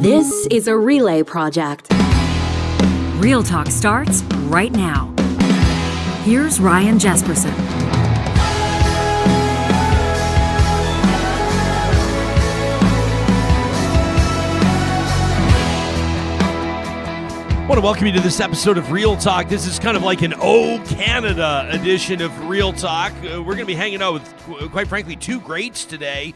This is a relay project. Real Talk starts right now. Here's Ryan Jesperson. I want to welcome you to this episode of Real Talk. This is kind of like an Oh Canada edition of Real Talk. We're going to be hanging out with, quite frankly, two greats today,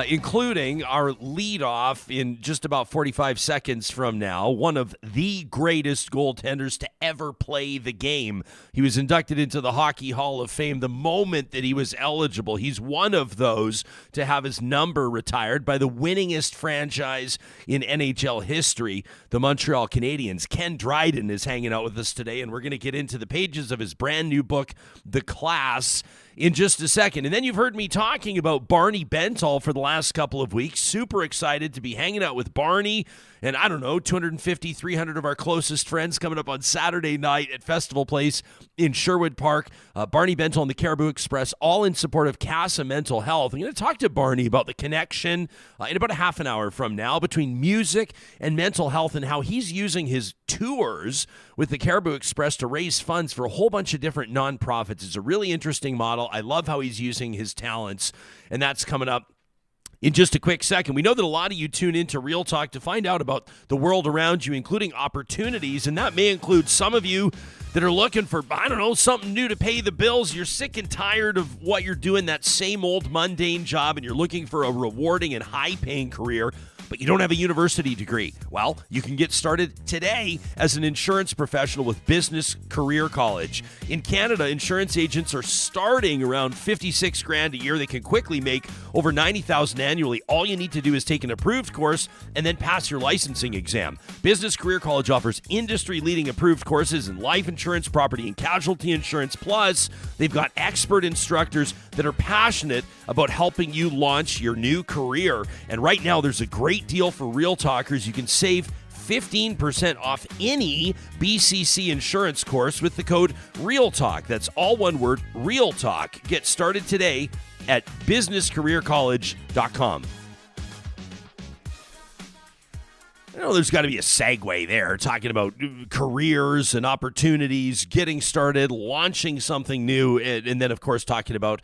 including our leadoff in just about 45 seconds from now, one of the greatest goaltenders to ever play the game. He was inducted into the Hockey Hall of Fame the moment that he was eligible. He's one of those to have his number retired by the winningest franchise in NHL history, the Montreal Canadiens. Ken Dryden is hanging out with us today, and we're going to get into the pages of his brand new book, The Class, in just a second. And then you've heard me talking about Barney Bentall for the last couple of weeks. Super excited to be hanging out with Barney and, I don't know, 250, 300 of our closest friends coming up on Saturday night at Festival Place in Sherwood Park. Barney Bentall and the Caribou Express, all in support of CASA Mental Health. I'm going to talk to Barney about the connection in about a half an hour from now between music and mental health and how he's using his tours with the Caribou Express to raise funds for a whole bunch of different nonprofits. It's a really interesting model. I love how he's using his talents, and that's coming up in just a quick second. We know that a lot of you tune into Real Talk to find out about the world around you, including opportunities, and that may include some of you that are looking for, I don't know, something new to pay the bills. You're sick and tired of what you're doing, that same old mundane job, and you're looking for a rewarding and high-paying career, but you don't have a university degree. Well, you can get started today as an insurance professional with Business Career College. In Canada, insurance agents are starting around $56,000 a year. They can quickly make over $90,000 annually. All you need to do is take an approved course and then pass your licensing exam. Business Career College offers industry-leading approved courses in life insurance, property and casualty insurance. Plus, they've got expert instructors that are passionate about helping you launch your new career. And right now, there's a great deal for Real Talkers. You can save 15% off any BCC insurance course with the code REALTALK. That's all one word, REALTALK. Get started today at businesscareercollege.com. I know there's got to be a segue there, talking about careers and opportunities, getting started, launching something new, and then, of course, talking about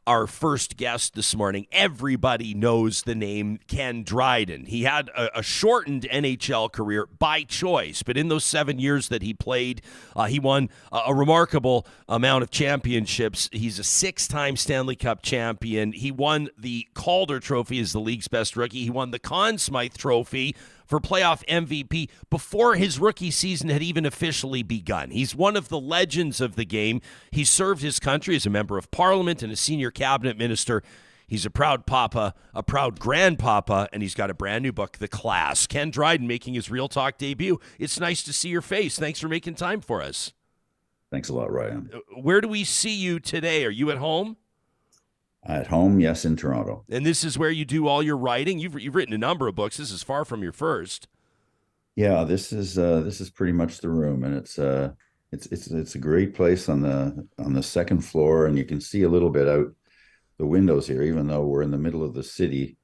our first guest this morning. Everybody knows the name Ken Dryden. He had a shortened NHL career by choice, but in those 7 years that he played, he won a remarkable amount of championships. He's a 6-time Stanley Cup champion. He won the Calder Trophy as the league's best rookie. He won the Conn Smythe Trophy for playoff MVP before his rookie season had even officially begun. He's one of the legends of the game. He served his country as a member of parliament and a senior cabinet minister. He's a proud papa, a proud grandpapa, and he's got a brand new book, The Class. Ken Dryden making his Real Talk debut. It's nice to see your face. Thanks for making time for us. Thanks a lot, Ryan. Where do we see you today? Are you at home? At home, yes, in Toronto. And this is where you do all your writing? You've written a number of books. This is far from your first. Yeah, this is pretty much the room, and it's a great place on the second floor, and you can see a little bit out the windows here. Even though we're in the middle of the city,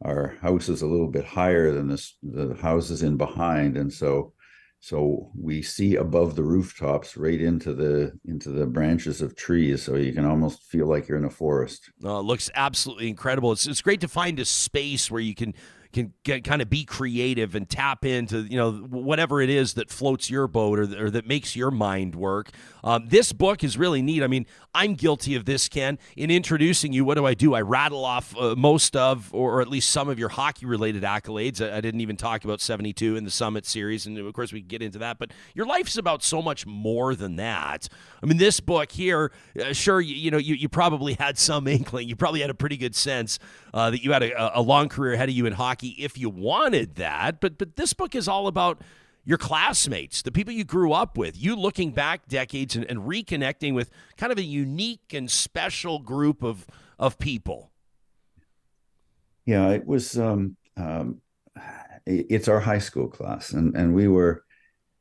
our house is a little bit higher than the houses in behind, and so we see above the rooftops right into the branches of trees, so you can almost feel like you're in a forest. It looks absolutely incredible. It's great to find a space where you can kind of be creative and tap into, whatever it is that floats your boat or that makes your mind work. This book is really neat. I mean, I'm guilty of this, Ken. In introducing you, what do? I rattle off most of, or at least some of your hockey-related accolades. I didn't even talk about 72 in the Summit Series, and of course we can get into that. But your life's about so much more than that. I mean, this book here, sure, you probably had some inkling. You probably had a pretty good sense that you had a long career ahead of you in hockey if you wanted that. But this book is all about your classmates, the people you grew up with, you looking back decades and reconnecting with kind of a unique and special group of people. Yeah, it was. It's our high school class, and we were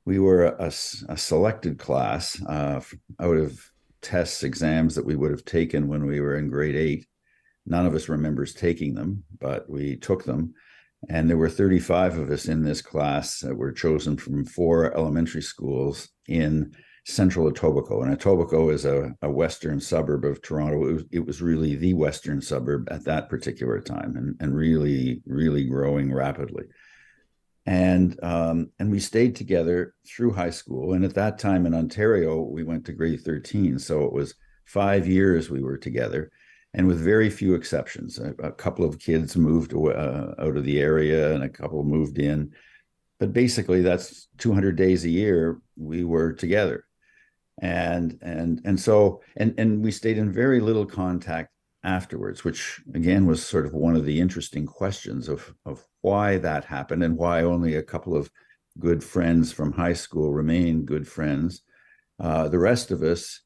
a selected class out of tests, exams that we would have taken when we were in grade 8. None of us remembers taking them, but we took them. And there were 35 of us in this class that were chosen from 4 elementary schools in central Etobicoke. And Etobicoke is a western suburb of Toronto. It was really the western suburb at that particular time, and really, really growing rapidly. And we stayed together through high school. And at that time in Ontario, we went to grade 13. So it was 5 years we were together. And with very few exceptions, a couple of kids moved out of the area and a couple moved in. But basically, that's 200 days a year we were together. And we stayed in very little contact afterwards, which again was sort of one of the interesting questions of why that happened and why only a couple of good friends from high school remained good friends. The rest of us,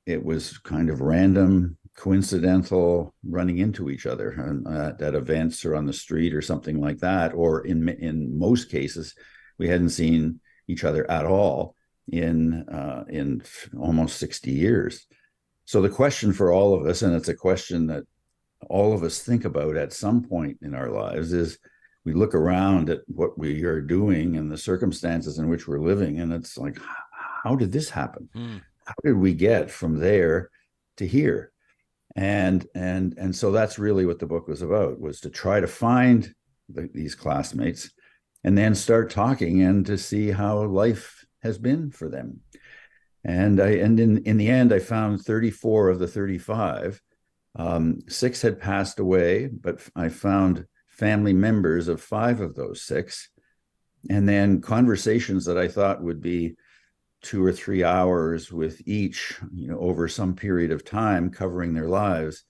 it was kind of random, coincidental, running into each other at events or on the street or something like that. Or in most cases, we hadn't seen each other at all in almost 60 years. So the question for all of us, and it's a question that all of us think about at some point in our lives, is we look around at what we are doing and the circumstances in which we're living, and it's like, how did this happen? How did we get from there to here? And so that's really what the book was about, was to try to find these classmates and then start talking and to see how life has been for them. And in the end, I found 34 of the 35. 6 had passed away, but I found family members of 5 of those 6. And then conversations that I thought would be 2 or 3 hours with each, over some period of time covering their lives.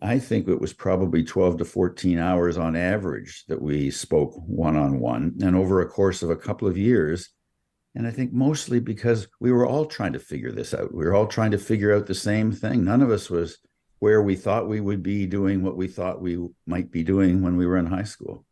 I think it was probably 12 to 14 hours on average that we spoke one-on-one, and over a course of a couple of years. And I think mostly because we were all trying to figure this out. We were all trying to figure out the same thing. None of us was where we thought we would be doing what we thought we might be doing when we were in high school.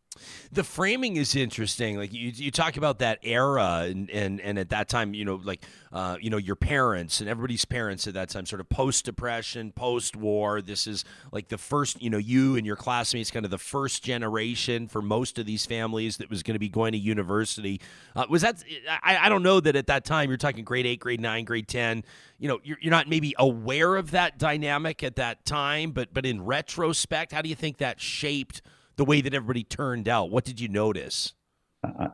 The framing is interesting. Like you talk about that era and at that time, your parents and everybody's parents at that time, sort of post-depression, post-war. This is like the first, you and your classmates, kind of the first generation for most of these families that was going to be going to university. Was that, I don't know that at that time, you're talking grade 8, grade 9, grade 10, you're not maybe aware of that dynamic at that time, but in retrospect, how do you think that shaped the way that everybody turned out? What did you notice?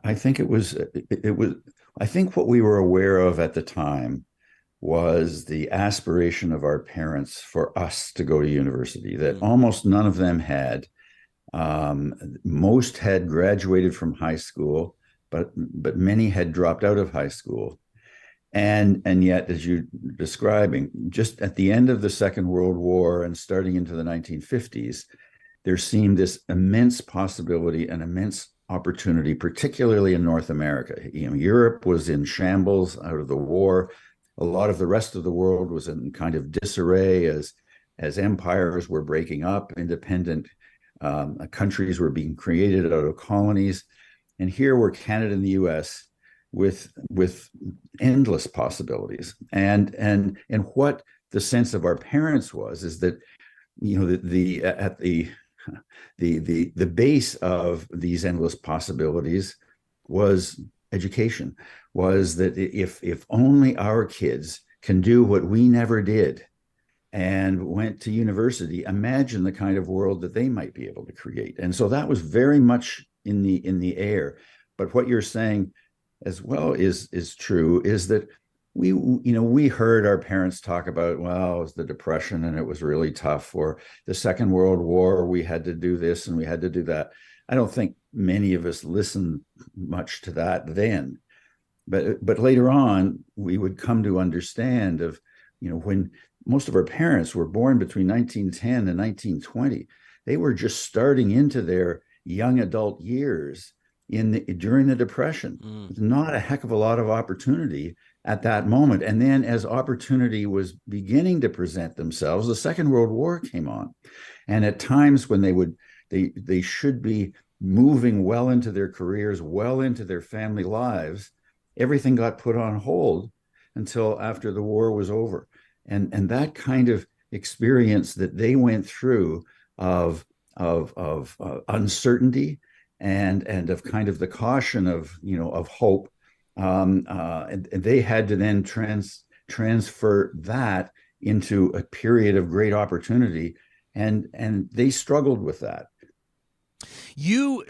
I think it was, I think what we were aware of at the time was the aspiration of our parents for us to go to university, that almost none of them had. Most had graduated from high school, but many had dropped out of high school. And yet, as you're describing, just at the end of the Second World War and starting into the 1950s, there seemed this immense possibility and immense opportunity, particularly in North America. Europe was in shambles out of the war. A lot of the rest of the world was in kind of disarray as empires were breaking up, independent countries were being created out of colonies. And here were Canada and the US with endless possibilities. And what the sense of our parents was is that, the base of these endless possibilities was education, was that if only our kids can do what we never did and went to university, imagine the kind of world that they might be able to create. And so that was very much in the air. But what you're saying as well is true, is that we heard our parents talk about, well, it was the Depression and it was really tough, or the Second World War, we had to do this and we had to do that. I don't think many of us listened much to that then. But later on, we would come to understand of, when most of our parents were born between 1910 and 1920, they were just starting into their young adult years during the Depression. Not a heck of a lot of opportunity at that moment. And then as opportunity was beginning to present themselves, the Second World War came on. And at times when they should be moving well into their careers, well into their family lives, everything got put on hold until after the war was over. And that kind of experience that they went through of uncertainty and of kind of the caution of, of hope. And they had to then transfer that into a period of great opportunity, and they struggled with that. You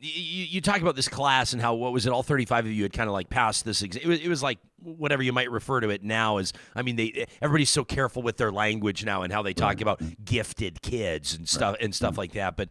you talk about this class and how, what was it, all 35 of you had kind of like passed this exam. It was like whatever you might refer to it now as. I mean, everybody's so careful with their language now and how they talk about gifted kids and stuff like that. But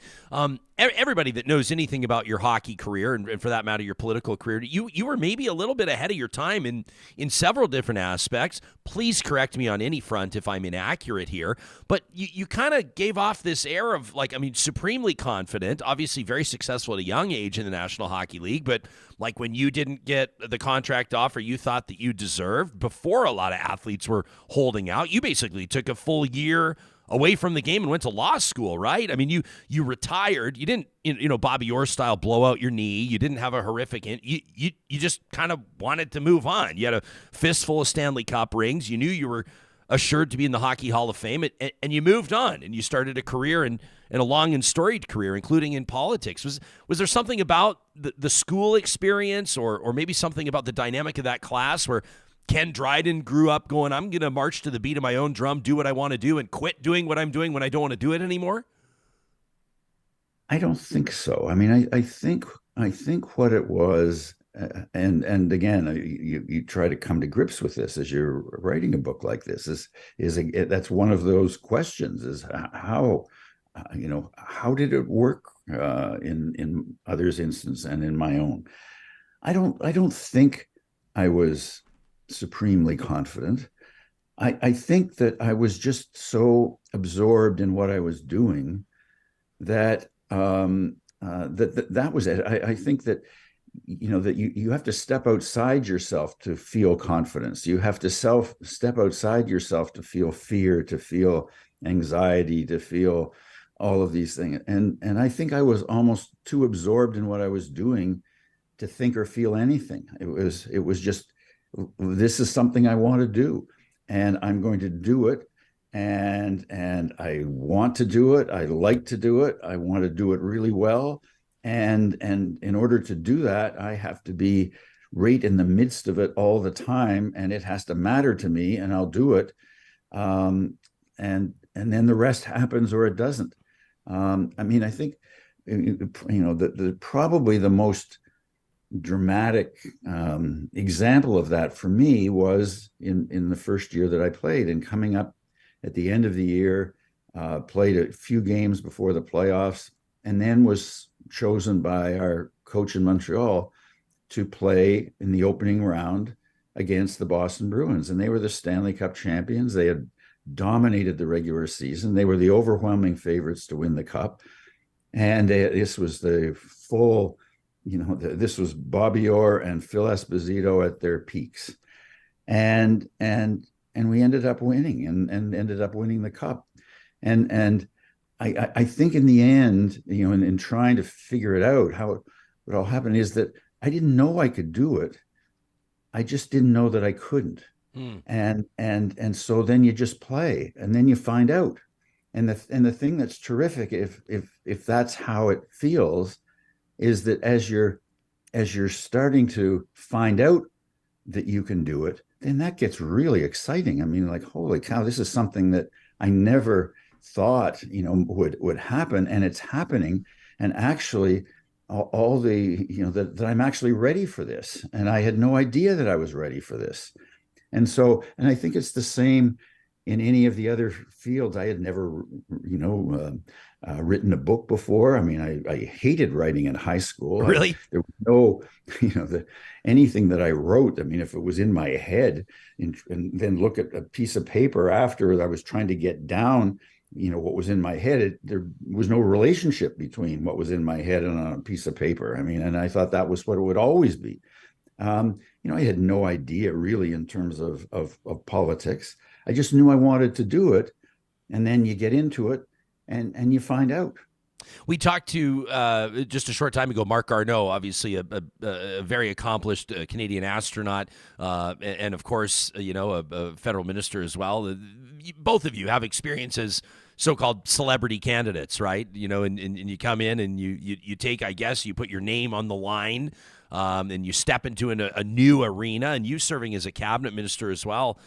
everybody that knows anything about your hockey career, and for that matter your political career, you were maybe a little bit ahead of your time in several different aspects. Please correct me on any front if I'm inaccurate here, but you kind of gave off this air of, like, I mean, supremely confident, obviously very successful at a young age in the National Hockey League, but like when you didn't get the contract offer you thought that you deserved before a lot of athletes were holding out, you basically took a full year away from the game and went to law school, right? I mean, you retired. You didn't, Bobby Orr style blow out your knee. You didn't have a horrific you just kind of wanted to move on. You had a fistful of Stanley Cup rings. You knew you were assured to be in the Hockey Hall of Fame, and you moved on, and you started a career and a long and storied career, including in politics. Was there something about the school experience or maybe something about the dynamic of that class where Ken Dryden grew up going, I'm going to march to the beat of my own drum, do what I want to do, and quit doing what I'm doing when I don't want to do it anymore? I don't think so. I mean, I think what it was, and again, you try to come to grips with this as you're writing a book like this, is that's one of those questions: is how did it work in others' instance and in my own? I don't think I was supremely confident. I think that I was just so absorbed in what I was doing that that was it. I think that that you have to step outside yourself to feel confidence. You have to step outside yourself to feel fear, to feel anxiety, to feel all of these things. And I think I was almost too absorbed in what I was doing to think or feel anything. It was just, this is something I want to do, and I'm going to do it. And I want to do it. I like to do it. I want to do it really well. And in order to do that, I have to be right in the midst of it all the time, and it has to matter to me, and I'll do it. And then the rest happens or it doesn't. I mean, I think probably the most dramatic example of that for me was in the first year that I played, and coming up at the end of the year, played a few games before the playoffs, and then was chosen by our coach in Montreal to play in the opening round against the Boston Bruins. And they were the Stanley Cup champions. They had dominated the regular season. They were the overwhelming favorites to win the cup. And this was the full, this was Bobby Orr and Phil Esposito at their peaks. And we ended up winning and ended up winning the cup. And I think in the end, in trying to figure it out, how it all happened, is that I didn't know I could do it. I just didn't know that I couldn't. And so then you just play, and then you find out. And the thing that's terrific, if that's how it feels, is that as you're starting to find out that you can do it, then that gets really exciting. I mean, like, holy cow, this is something that I never thought would happen, and it's happening. And actually all the that I'm actually ready for this, and I had no idea that I was ready for this. And I think it's the same in any of the other fields. I had never written a book before. I mean, I hated writing in high school. Really? There was no anything that I wrote, I mean, if it was in my head, and then look at a piece of paper after I was trying to get down what was in my head, there was no relationship between what was in my head and on a piece of paper. I mean, and I thought that was what it would always be. I had no idea really in terms of politics. I just knew I wanted to do it. And then you get into it and you find out. We talked to, just a short time ago, Marc Garneau, obviously a very accomplished Canadian astronaut, and of course, a federal minister as well. Both of you have experience as so-called celebrity candidates, right? And you come in and you take, I guess, you put your name on the line, and you step into a new arena, and you serving as a cabinet minister as well.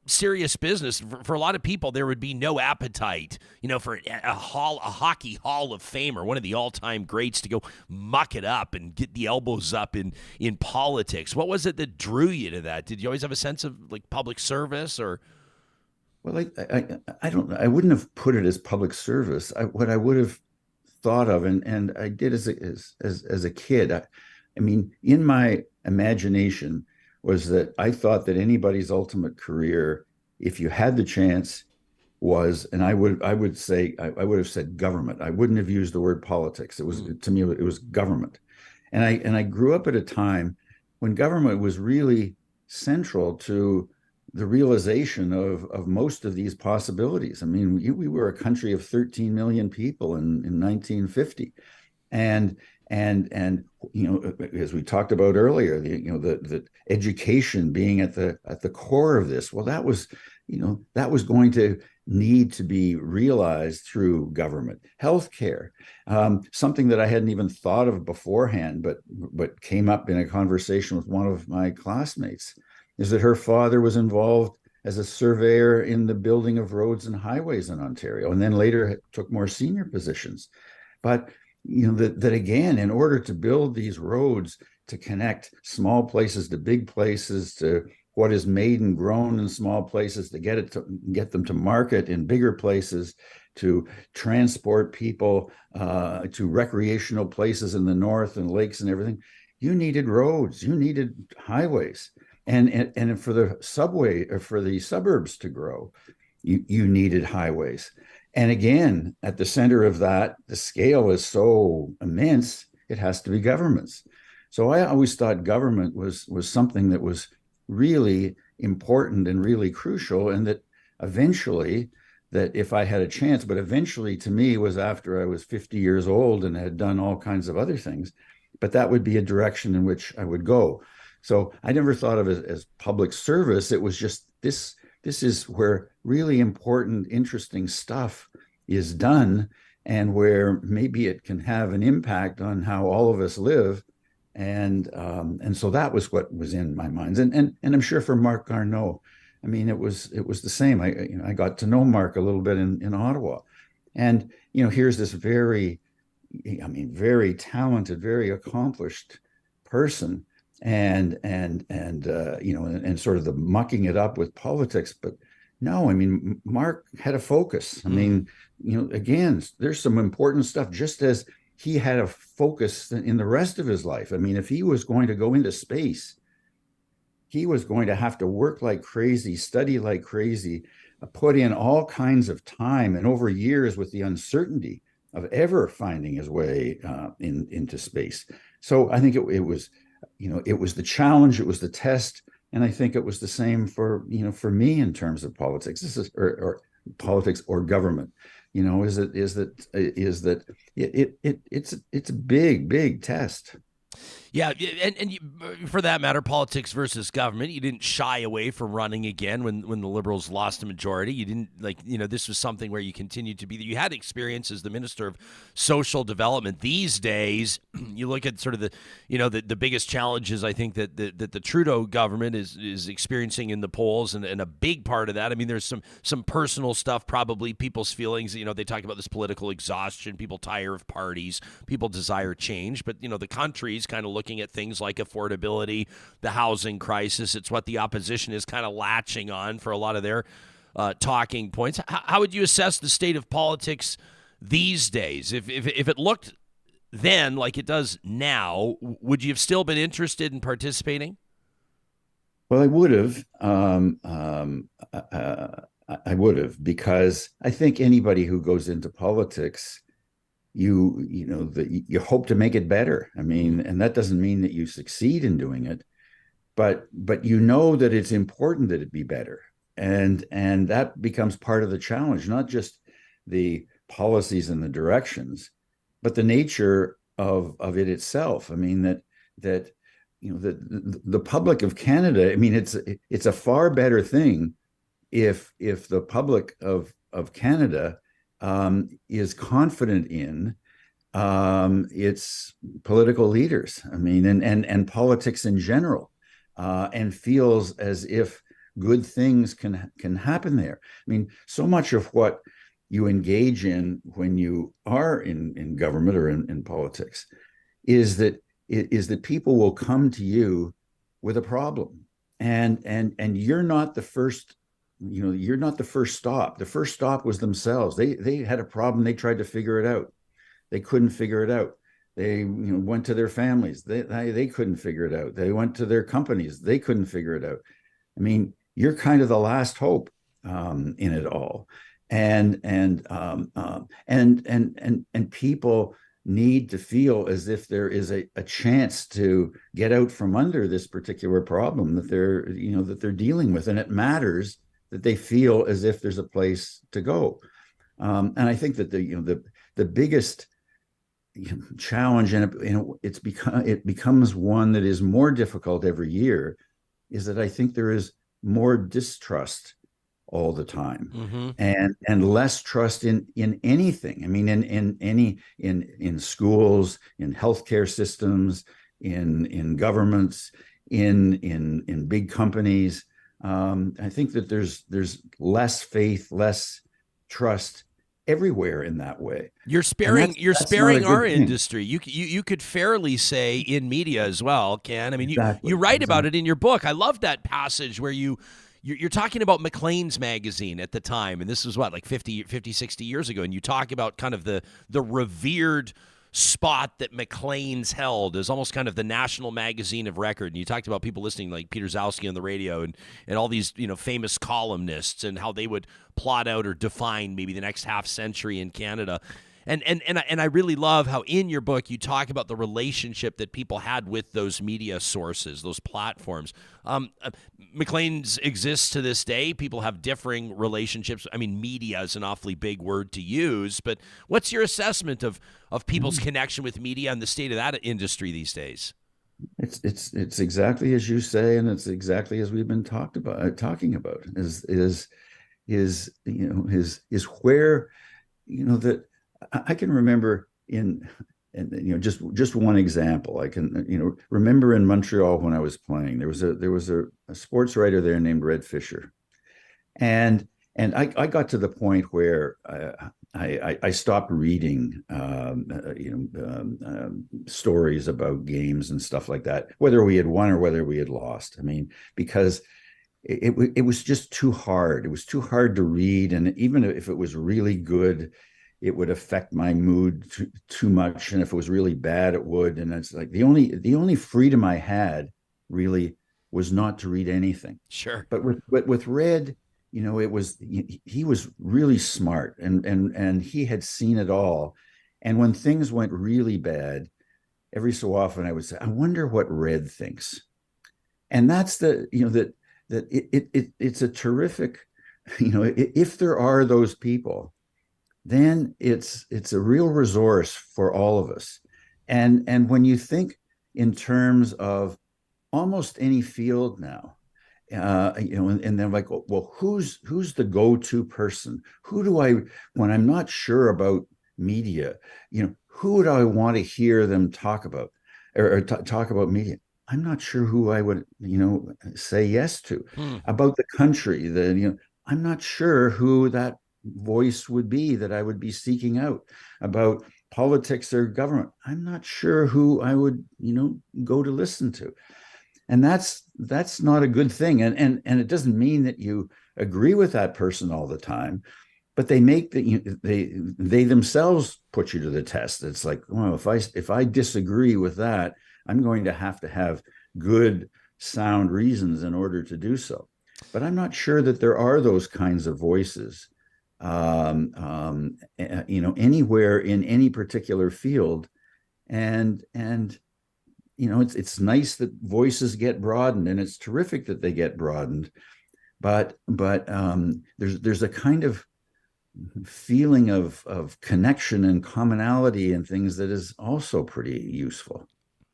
Serious business. For a lot of people, there would be no appetite, for a hockey Hall of Fame or one of the all-time greats to go muck it up and get the elbows up in politics. What was it that drew you to that? Did you always have a sense of like public service or? Well, I wouldn't have put it as public service. What I would have thought of, and I did as a kid. I mean, in my imagination was that I thought that anybody's ultimate career, if you had the chance, was, and I would have said government. I wouldn't have used the word politics. It was, to me, it was government. And I grew up at a time when government was really central to the realization of most of these possibilities. I mean, we were a country of 13 million people in 1950. And as we talked about earlier, the education being at the core of this. Well, that was going to need to be realized through government. Healthcare, something that I hadn't even thought of beforehand, but came up in a conversation with one of my classmates, is that her father was involved as a surveyor in the building of roads and highways in Ontario, and then later took more senior positions. But that again, in order to build these roads to connect small places to big places, to what is made and grown in small places, to get them to market in bigger places, to transport people to recreational places in the north and lakes and everything, you needed roads, you needed highways, and for the subway or for the suburbs to grow, you needed highways. And again, at the center of that, the scale is so immense, it has to be governments. So I always thought government was something that was really important and really crucial, and that eventually, that if I had a chance, but eventually to me was after I was 50 years old and had done all kinds of other things, but that would be a direction in which I would go. So I never thought of it as public service. It was just this is where really important, interesting stuff is done, and where maybe it can have an impact on how all of us live. And so that was what was in my mind. And I'm sure for Marc Garneau, I mean, it was the same. I got to know Marc a little bit in Ottawa, and here's this very talented, very accomplished person, and sort of the mucking it up with politics. But no, I mean, Marc had a focus. I mean, again, there's some important stuff, just as he had a focus in the rest of his life. I mean, if he was going to go into space, he was going to have to work like crazy, study like crazy, put in all kinds of time, and over years with the uncertainty of ever finding his way into space. So I think it was the challenge, it was the test, and I think it was the same for me in terms of politics. This is or politics or government. Is that it's a big test. Yeah, and for that matter, politics versus government, you didn't shy away from running again when the Liberals lost a majority. You didn't this was something where you continued to be. You had experience as the Minister of Social Development. These days, you look at sort of the biggest challenges I think that the Trudeau government is experiencing in the polls, and a big part of that. I mean, there's some personal stuff, probably people's feelings. They talk about this political exhaustion. People tire of parties. People desire change, but the country's kind of looking at things like affordability, the housing crisis. It's what the opposition is kind of latching on for a lot of their talking points. How would you assess the state of politics these days? If it looked then like it does now, would you have still been interested in participating? Well, I would have. I would have, because I think anybody who goes into politics, you hope to make it better. I mean, and that doesn't mean that you succeed in doing it, but that it's important that it be better, and that becomes part of the challenge, not just the policies and the directions, but the nature of it itself. I mean, that the public of Canada, I mean, it's a far better thing if the public of of Canada is confident in its political leaders. I mean, and politics in general, and feels as if good things can happen there. I mean, so much of what you engage in when you are in government or in politics is that people will come to you with a problem, and you're not the first. You're not the first stop. The first stop was themselves. They had a problem. They tried to figure it out. They couldn't figure it out. They went to their families. They couldn't figure it out. They went to their companies. They couldn't figure it out. I mean, you're kind of the last hope in it all, and people need to feel as if there is a chance to get out from under this particular problem that they're dealing with, and it matters that they feel as if there's a place to go. And I think that the biggest challenge, and it becomes one that is more difficult every year, is that I think there is more distrust all the time, and less trust in anything. I mean, in schools, in healthcare systems, in governments, in big companies. I think that there's less faith, less trust everywhere in that way. You're sparing our industry. You could fairly say in media as well, Ken. I mean, you write about it in your book. I love that passage where you're talking about Maclean's magazine at the time, and this was what, like 50, 60 years ago, and you talk about kind of the revered spot that Maclean's held as almost kind of the national magazine of record. And you talked about people listening like Peter Zowski on the radio and all these, famous columnists, and how they would plot out or define maybe the next half century in Canada. And I really love how in your book you talk about the relationship that people had with those media sources, those platforms. Maclean's exists to this day. People have differing relationships. I mean, media is an awfully big word to use, but what's your assessment of people's connection with media and the state of that industry these days? It's exactly as you say, and it's exactly as we've been talking about. Is where that. I can remember just one example. I can remember in Montreal when I was playing, there was a sports writer there named Red Fisher, and I got to the point where I stopped reading stories about games and stuff like that, whether we had won or whether we had lost. I mean, because it was just too hard. It was too hard to read, and even if it was really good, it would affect my mood too much, and if it was really bad, it would. And it's like the only freedom I had really was not to read anything. Sure. But with Red, it was he was really smart, and he had seen it all. And when things went really bad, every so often I would say, I wonder what Red thinks. And that's it's a terrific, if there are those people, then it's a real resource for all of us. And when you think in terms of almost any field now, and then like, well, who's the go-to person? Who do I, when I'm not sure about media, who do I want to hear them talk about or talk about media? I'm not sure who I would, say yes to. About the country. I'm not sure who that voice would be that I would be seeking out. About politics or government, I'm not sure who I would, go to listen to. And that's not a good thing. And it doesn't mean that you agree with that person all the time, but they make they themselves put you to the test. It's like, well, if I disagree with that, I'm going to have good, sound reasons in order to do so. But I'm not sure that there are those kinds of voices, anywhere in any particular field. And it's nice that voices get broadened, and it's terrific that they get broadened. But there's a kind of feeling of connection and commonality and things that is also pretty useful.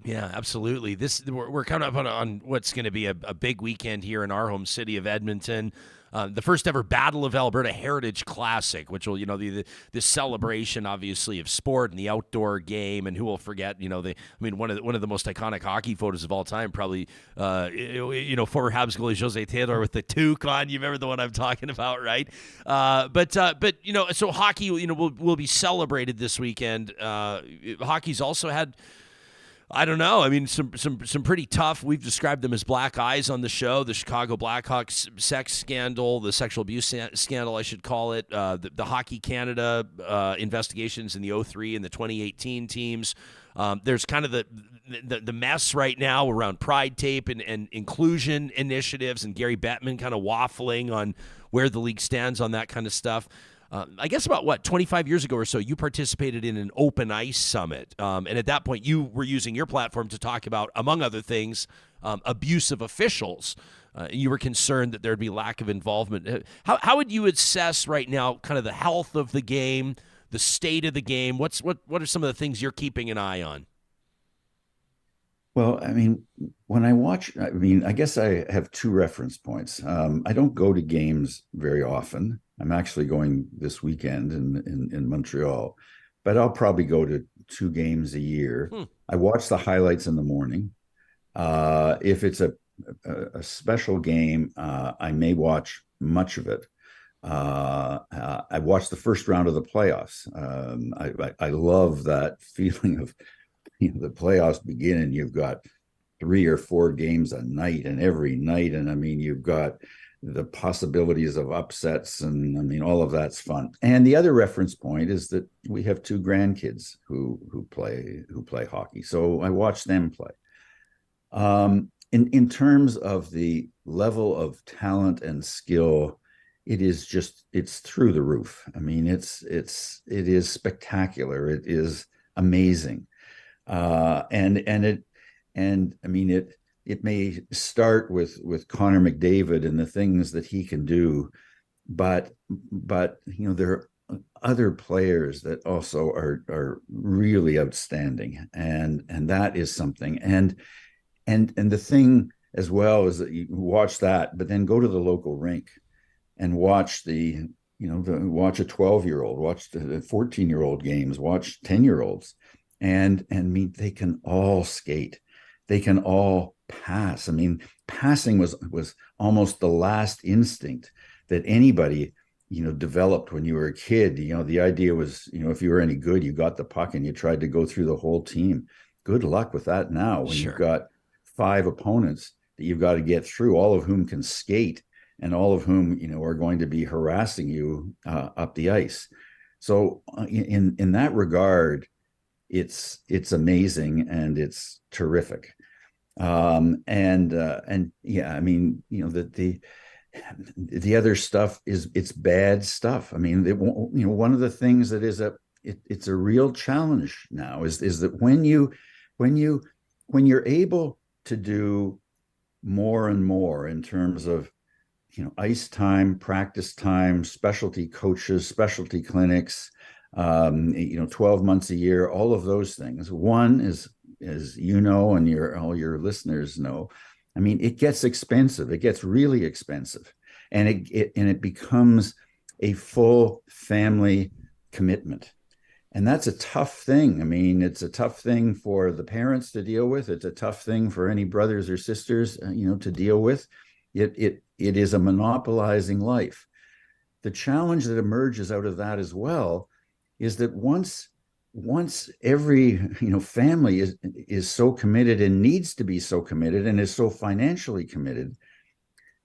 Yeah, absolutely. We're coming up on what's going to be a big weekend here in our home city of Edmonton. The first ever Battle of Alberta Heritage Classic, which will, be the celebration, obviously, of sport and the outdoor game. And who will forget, one of the most iconic hockey photos of all time, probably, former Habs goalie Jose Taylor with the toque on. You remember the one I'm talking about, right? But so hockey, will be celebrated this weekend. Hockey's also had, I don't know. I mean, some pretty tough. We've described them as black eyes on the show. The Chicago Blackhawks sex scandal, the sexual abuse scandal, I should call it. The Hockey Canada investigations in the 2003 and the 2018 teams. There's kind of the mess right now around Pride Tape and inclusion initiatives, and Gary Bettman kind of waffling on where the league stands on that kind of stuff. I guess about 25 years ago or so, you participated in an open ice summit. And at that point, you were using your platform to talk about, among other things, abuse of officials. You were concerned that there'd be lack of involvement. How would you assess right now kind of the health of the game, the state of the game? What are some of the things you're keeping an eye on? Well, I mean, when I watch, I guess I have two reference points. I don't go to games very often. I'm actually going this weekend in Montreal, but I'll probably go to 2 games a year. I watch the highlights in the morning. If it's a special game, I may watch much of it. I watched the first round of the playoffs. I love that feeling of, the playoffs begin and you've got 3 or 4 games a night, and every night, and I mean, you've got the possibilities of upsets, and I mean, all of that's fun. And the other reference point is that we have 2 grandkids who play hockey, so I watch them play. In terms of the level of talent and skill, it's through the roof. I mean, it is spectacular. It is amazing. It may start with Connor McDavid and the things that he can do, but there are other players that also are really outstanding, and that is something. And the thing as well is that you watch that, but then go to the local rink and watch watch a 12-year-old, watch the 14-year-old games, watch 10-year-olds. And they can all skate. They can all pass. I mean, passing was almost the last instinct that anybody, developed when you were a kid. The idea was, if you were any good, you got the puck and you tried to go through the whole team. Good luck with that now when Sure. You've got 5 opponents that you've got to get through, all of whom can skate and all of whom, are going to be harassing you up the ice. So in that regard, it's amazing and it's terrific. Yeah, I mean, the other stuff it's bad stuff. I mean, one of the things that is it's a real challenge now is that when you're able to do more and more in terms of ice time, practice time, specialty coaches, specialty clinics, 12 months a year, all of those things. One is, as and all your listeners know, I mean, it gets expensive. It gets really expensive, and it becomes a full family commitment. And that's a tough thing. I mean, it's a tough thing for the parents to deal with. It's a tough thing for any brothers or sisters, to deal with. It is a monopolizing life. The challenge that emerges out of that as well is that once every family is so committed and needs to be so committed and is so financially committed,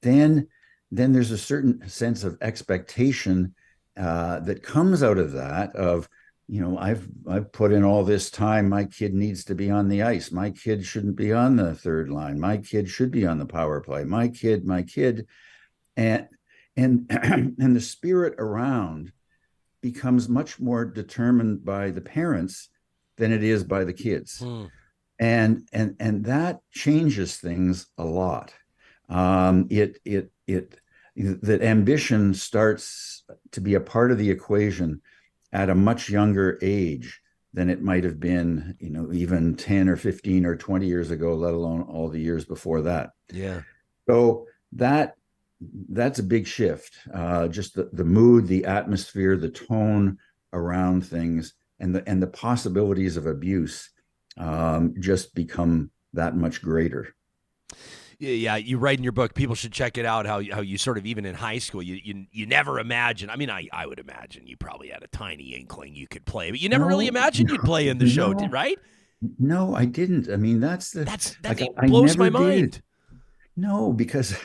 then there's a certain sense of expectation that comes out of that of, I've put in all this time. My kid needs to be on the ice. My kid shouldn't be on the third line. My kid should be on the power play. My kid, and the spirit around becomes much more determined by the parents than it is by the kids. And that changes things a lot. That ambition starts to be a part of the equation at a much younger age than it might have been, even 10 or 15 or 20 years ago, let alone all the years before that. Yeah. So that's a big shift. Just the mood, the atmosphere, the tone around things, and the possibilities of abuse just become that much greater. Yeah, you write in your book, people should check it out, how you sort of, even in high school, you never imagine. I mean, I would imagine you probably had a tiny inkling you could play, but you never really imagined you'd play in the show, right? No, I didn't. I mean, that's that I blows my never mind. did. No, because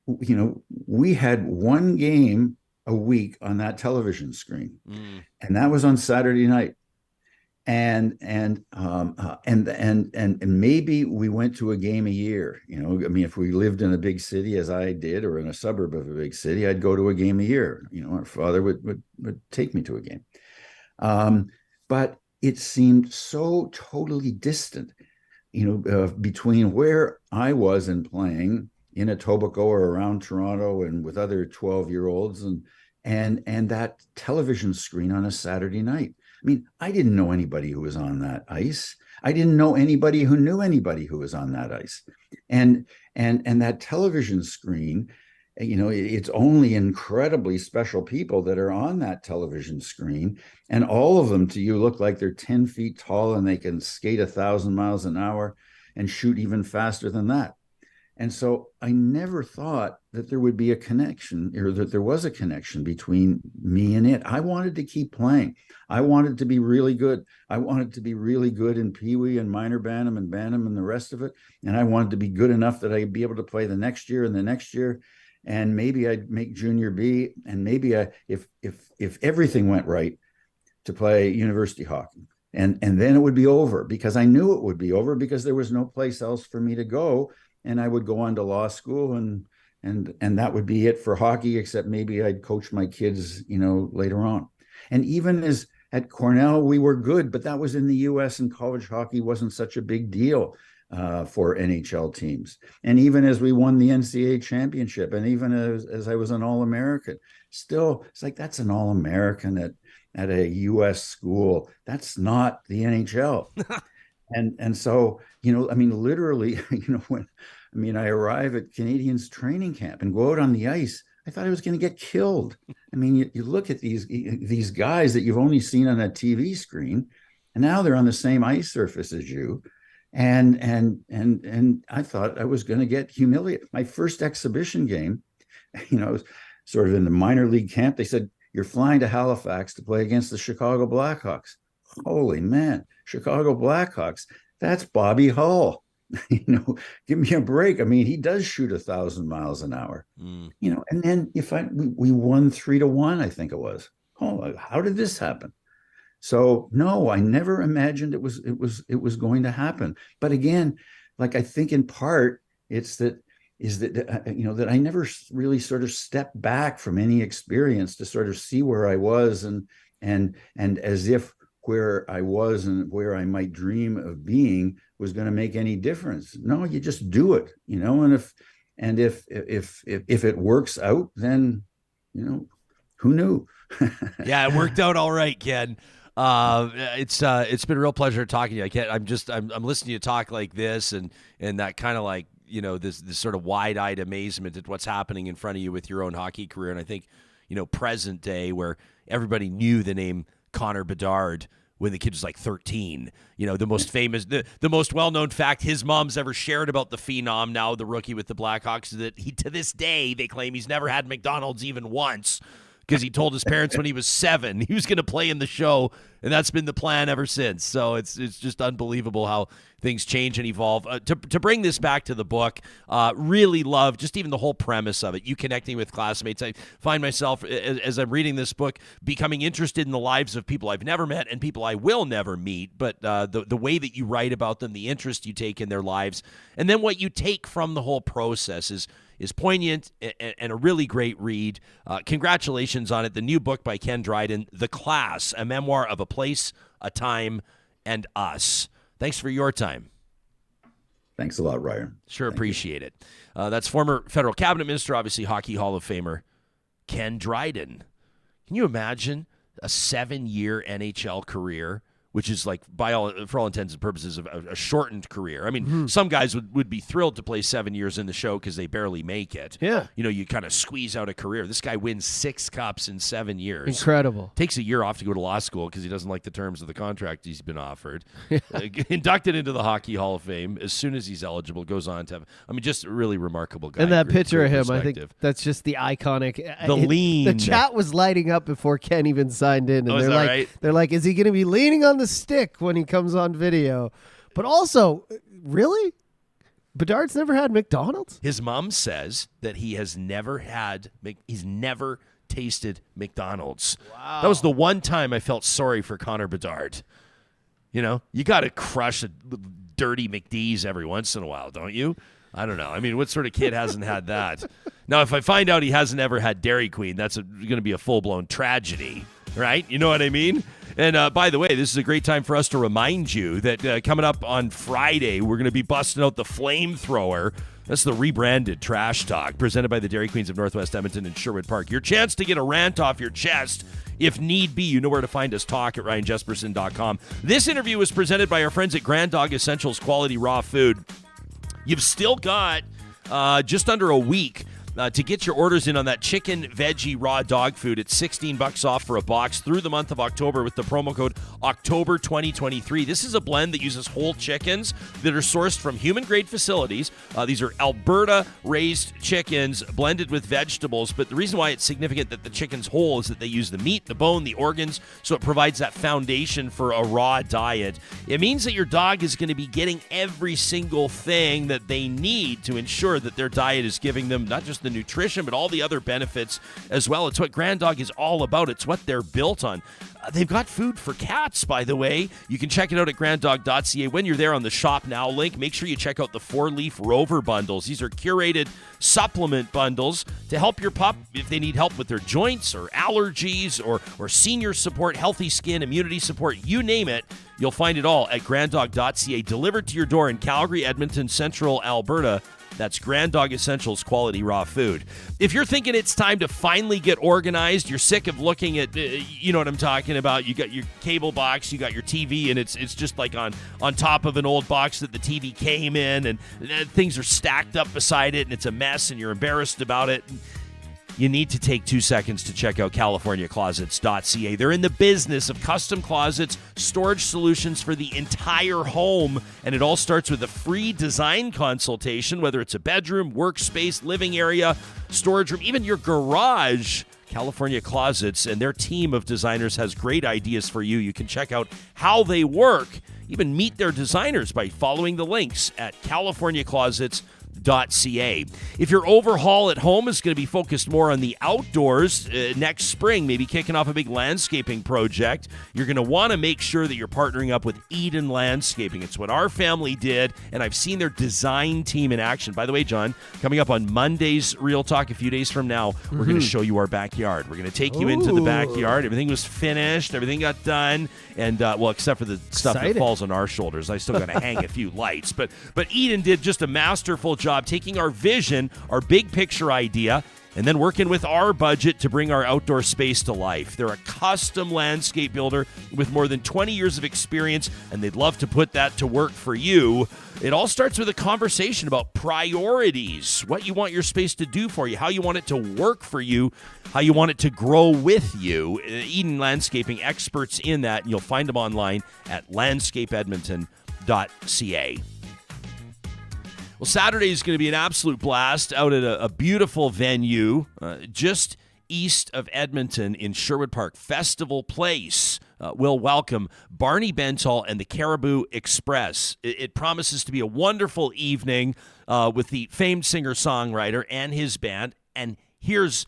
we had one game a week on that television screen, and that was on Saturday night. And maybe we went to a game a year. I mean, if we lived in a big city, as I did, or in a suburb of a big city, I'd go to a game a year. Our father would take me to a game. But it seemed so totally distant, between where I was and playing in Etobicoke or around Toronto and with other 12-year-olds and that television screen on a Saturday night. I mean, I didn't know anybody who was on that ice. I didn't know anybody who knew anybody who was on that ice. And that television screen, it's only incredibly special people that are on that television screen. And all of them to you look like they're 10 feet tall and they can skate 1,000 miles an hour and shoot even faster than that. And so I never thought that there would be a connection, or that there was a connection between me and it. I wanted to keep playing. I wanted to be really good. I wanted to be really good in Pee Wee and minor Bantam and the rest of it. And I wanted to be good enough that I'd be able to play the next year and the next year. And maybe I'd make junior B. And maybe if everything went right, to play university hockey. And then it would be over, because I knew it would be over, because there was no place else for me to go. And I would go on to law school, and that would be it for hockey, except maybe I'd coach my kids, later on. And even as at Cornell, we were good, but that was in the US, and college hockey wasn't such a big deal for NHL teams. And even as we won the NCAA championship, and even as I was an All-American, still, it's like, that's an All-American at a US school. That's not the NHL. And so, I mean, literally, when I arrive at Canadians training camp and go out on the ice, I thought I was going to get killed. I mean, you look at these guys that you've only seen on a TV screen, and now they're on the same ice surface as you. And I thought I was going to get humiliated. My first exhibition game, was sort of in the minor league camp. They said, "You're flying to Halifax to play against the Chicago Blackhawks." Holy man, Chicago Blackhawks, that's Bobby Hull. Give me a break. I mean, he does shoot 1,000 miles an hour. And then we won 3-1, I think it was. Oh, how did this happen? So no, I never imagined it was going to happen. But again, like, I think in part that I never really sort of stepped back from any experience to sort of see where I was, and as if where I was and where I might dream of being was going to make any difference. No, you just do it, and if it works out, then, who knew? Yeah, it worked out all right, Ken. It's been a real pleasure talking to you. I'm listening to you talk like this, and that kind of like, this sort of wide-eyed amazement at what's happening in front of you with your own hockey career. And I think, present day, where everybody knew the name Connor Bedard when the kid was like 13. The most famous, the most well-known fact his mom's ever shared about the phenom, now the rookie with the Blackhawks, is that to this day, they claim he's never had McDonald's even once, because he told his parents when he was 7 he was going to play in the show, and that's been the plan ever since. So it's just unbelievable how things change and evolve. To bring this back to the book, really love just even the whole premise of it, you connecting with classmates. I find myself, as I'm reading this book, becoming interested in the lives of people I've never met and people I will never meet, but the way that you write about them, the interest you take in their lives, and then what you take from the whole process is poignant and a really great read. Congratulations on it. The new book by Ken Dryden, The Class, a memoir of a place, a time, and us. Thanks for your time. Thanks a lot, Ryan. Sure, appreciate it. That's former federal cabinet minister, obviously Hockey Hall of Famer, Ken Dryden. Can you imagine a 7-year NHL career, which is like, for all intents and purposes, a shortened career. I mean, some guys would be thrilled to play 7 years in the show because they barely make it. Yeah. You know, you kind of squeeze out a career. This guy wins 6 cups in 7 years. Incredible. Takes a year off to go to law school because he doesn't like the terms of the contract he's been offered. Inducted into the Hockey Hall of Fame as soon as he's eligible. Goes on to have, just a really remarkable guy. And that Great picture of him, I perspective. think that's just the iconic. The lean. The chat was lighting up before Ken even signed in, and Oh, is they're that like, right? they're like, is he going to be leaning on the stick when he comes on video? But also, really, Bedard's never had McDonald's? His mom says that he's never tasted McDonald's. Wow. That was the one time I felt sorry for Connor Bedard. You know, you got to crush a dirty McD's every once in a while, don't you? I don't know. I mean, what sort of kid hasn't had that? Now, if I find out he hasn't ever had Dairy Queen, that's going to be a full-blown tragedy, right? You know what I mean? And by the way, this is a great time for us to remind you that coming up on Friday, we're going to be busting out the flamethrower. That's the rebranded Trash Talk, presented by the Dairy Queens of Northwest Edmonton and Sherwood Park. Your chance to get a rant off your chest, if need be. You know where to find us. Talk at RyanJesperson.com. This interview was presented by our friends at Grand Dog Essentials Quality Raw Food. You've still got just under a week to get your orders in on that chicken, veggie, raw dog food. It's $16 off for a box through the month of October with the promo code October2023. This is a blend that uses whole chickens that are sourced from human-grade facilities. These are Alberta-raised chickens blended with vegetables, but the reason why it's significant that the chicken's whole is that they use the meat, the bone, the organs, so it provides that foundation for a raw diet. It means that your dog is going to be getting every single thing that they need to ensure that their diet is giving them not just the nutrition, but all the other benefits as well. It's what Grand Dog is all about. It's what they're built on. They've got food for cats, by the way. You can check it out at granddog.ca. When you're there on the Shop Now link, make sure you check out the 4-leaf Rover bundles. These are curated supplement bundles to help your pup if they need help with their joints or allergies or senior support, healthy skin, immunity support, you name it. You'll find it all at granddog.ca. Delivered to your door in Calgary, Edmonton, Central Alberta. That's Grand Dog Essentials Quality Raw Food. If you're thinking it's time to finally get organized, you're sick of looking at, you know what I'm talking about. You got your cable box, you got your TV, and it's just like on top of an old box that the TV came in, and things are stacked up beside it, and it's a mess, and you're embarrassed about it. You need to take 2 seconds to check out CaliforniaClosets.ca. They're in the business of custom closets, storage solutions for the entire home, and it all starts with a free design consultation, whether it's a bedroom, workspace, living area, storage room, even your garage. California Closets and their team of designers has great ideas for you. You can check out how they work, even meet their designers by following the links at CaliforniaClosets.ca. If your overhaul at home is going to be focused more on the outdoors next spring, maybe kicking off a big landscaping project, you're going to want to make sure that you're partnering up with Eden Landscaping. It's what our family did, and I've seen their design team in action. By the way, John, coming up on Monday's Real Talk a few days from now, we're going to show you our backyard. We're going to take you into the backyard. Everything was finished. Everything got done. And, well, except for the stuff that falls on our shoulders. I still got to hang a few lights. But Eden did just a masterful job taking our vision, our big picture idea, and then working with our budget to bring our outdoor space to life. They're a custom landscape builder with more than 20 years of experience, and they'd love to put that to work for you. It all starts with a conversation about priorities, what you want your space to do for you, how you want it to work for you, how you want it to grow with you. Eden Landscaping, experts in that, and you'll find them online at landscapeedmonton.ca. Well, Saturday is going to be an absolute blast out at a beautiful venue just east of Edmonton in Sherwood Park. Festival Place will welcome Barney Bentall and the Caribou Express. It promises to be a wonderful evening with the famed singer-songwriter and his band. And here's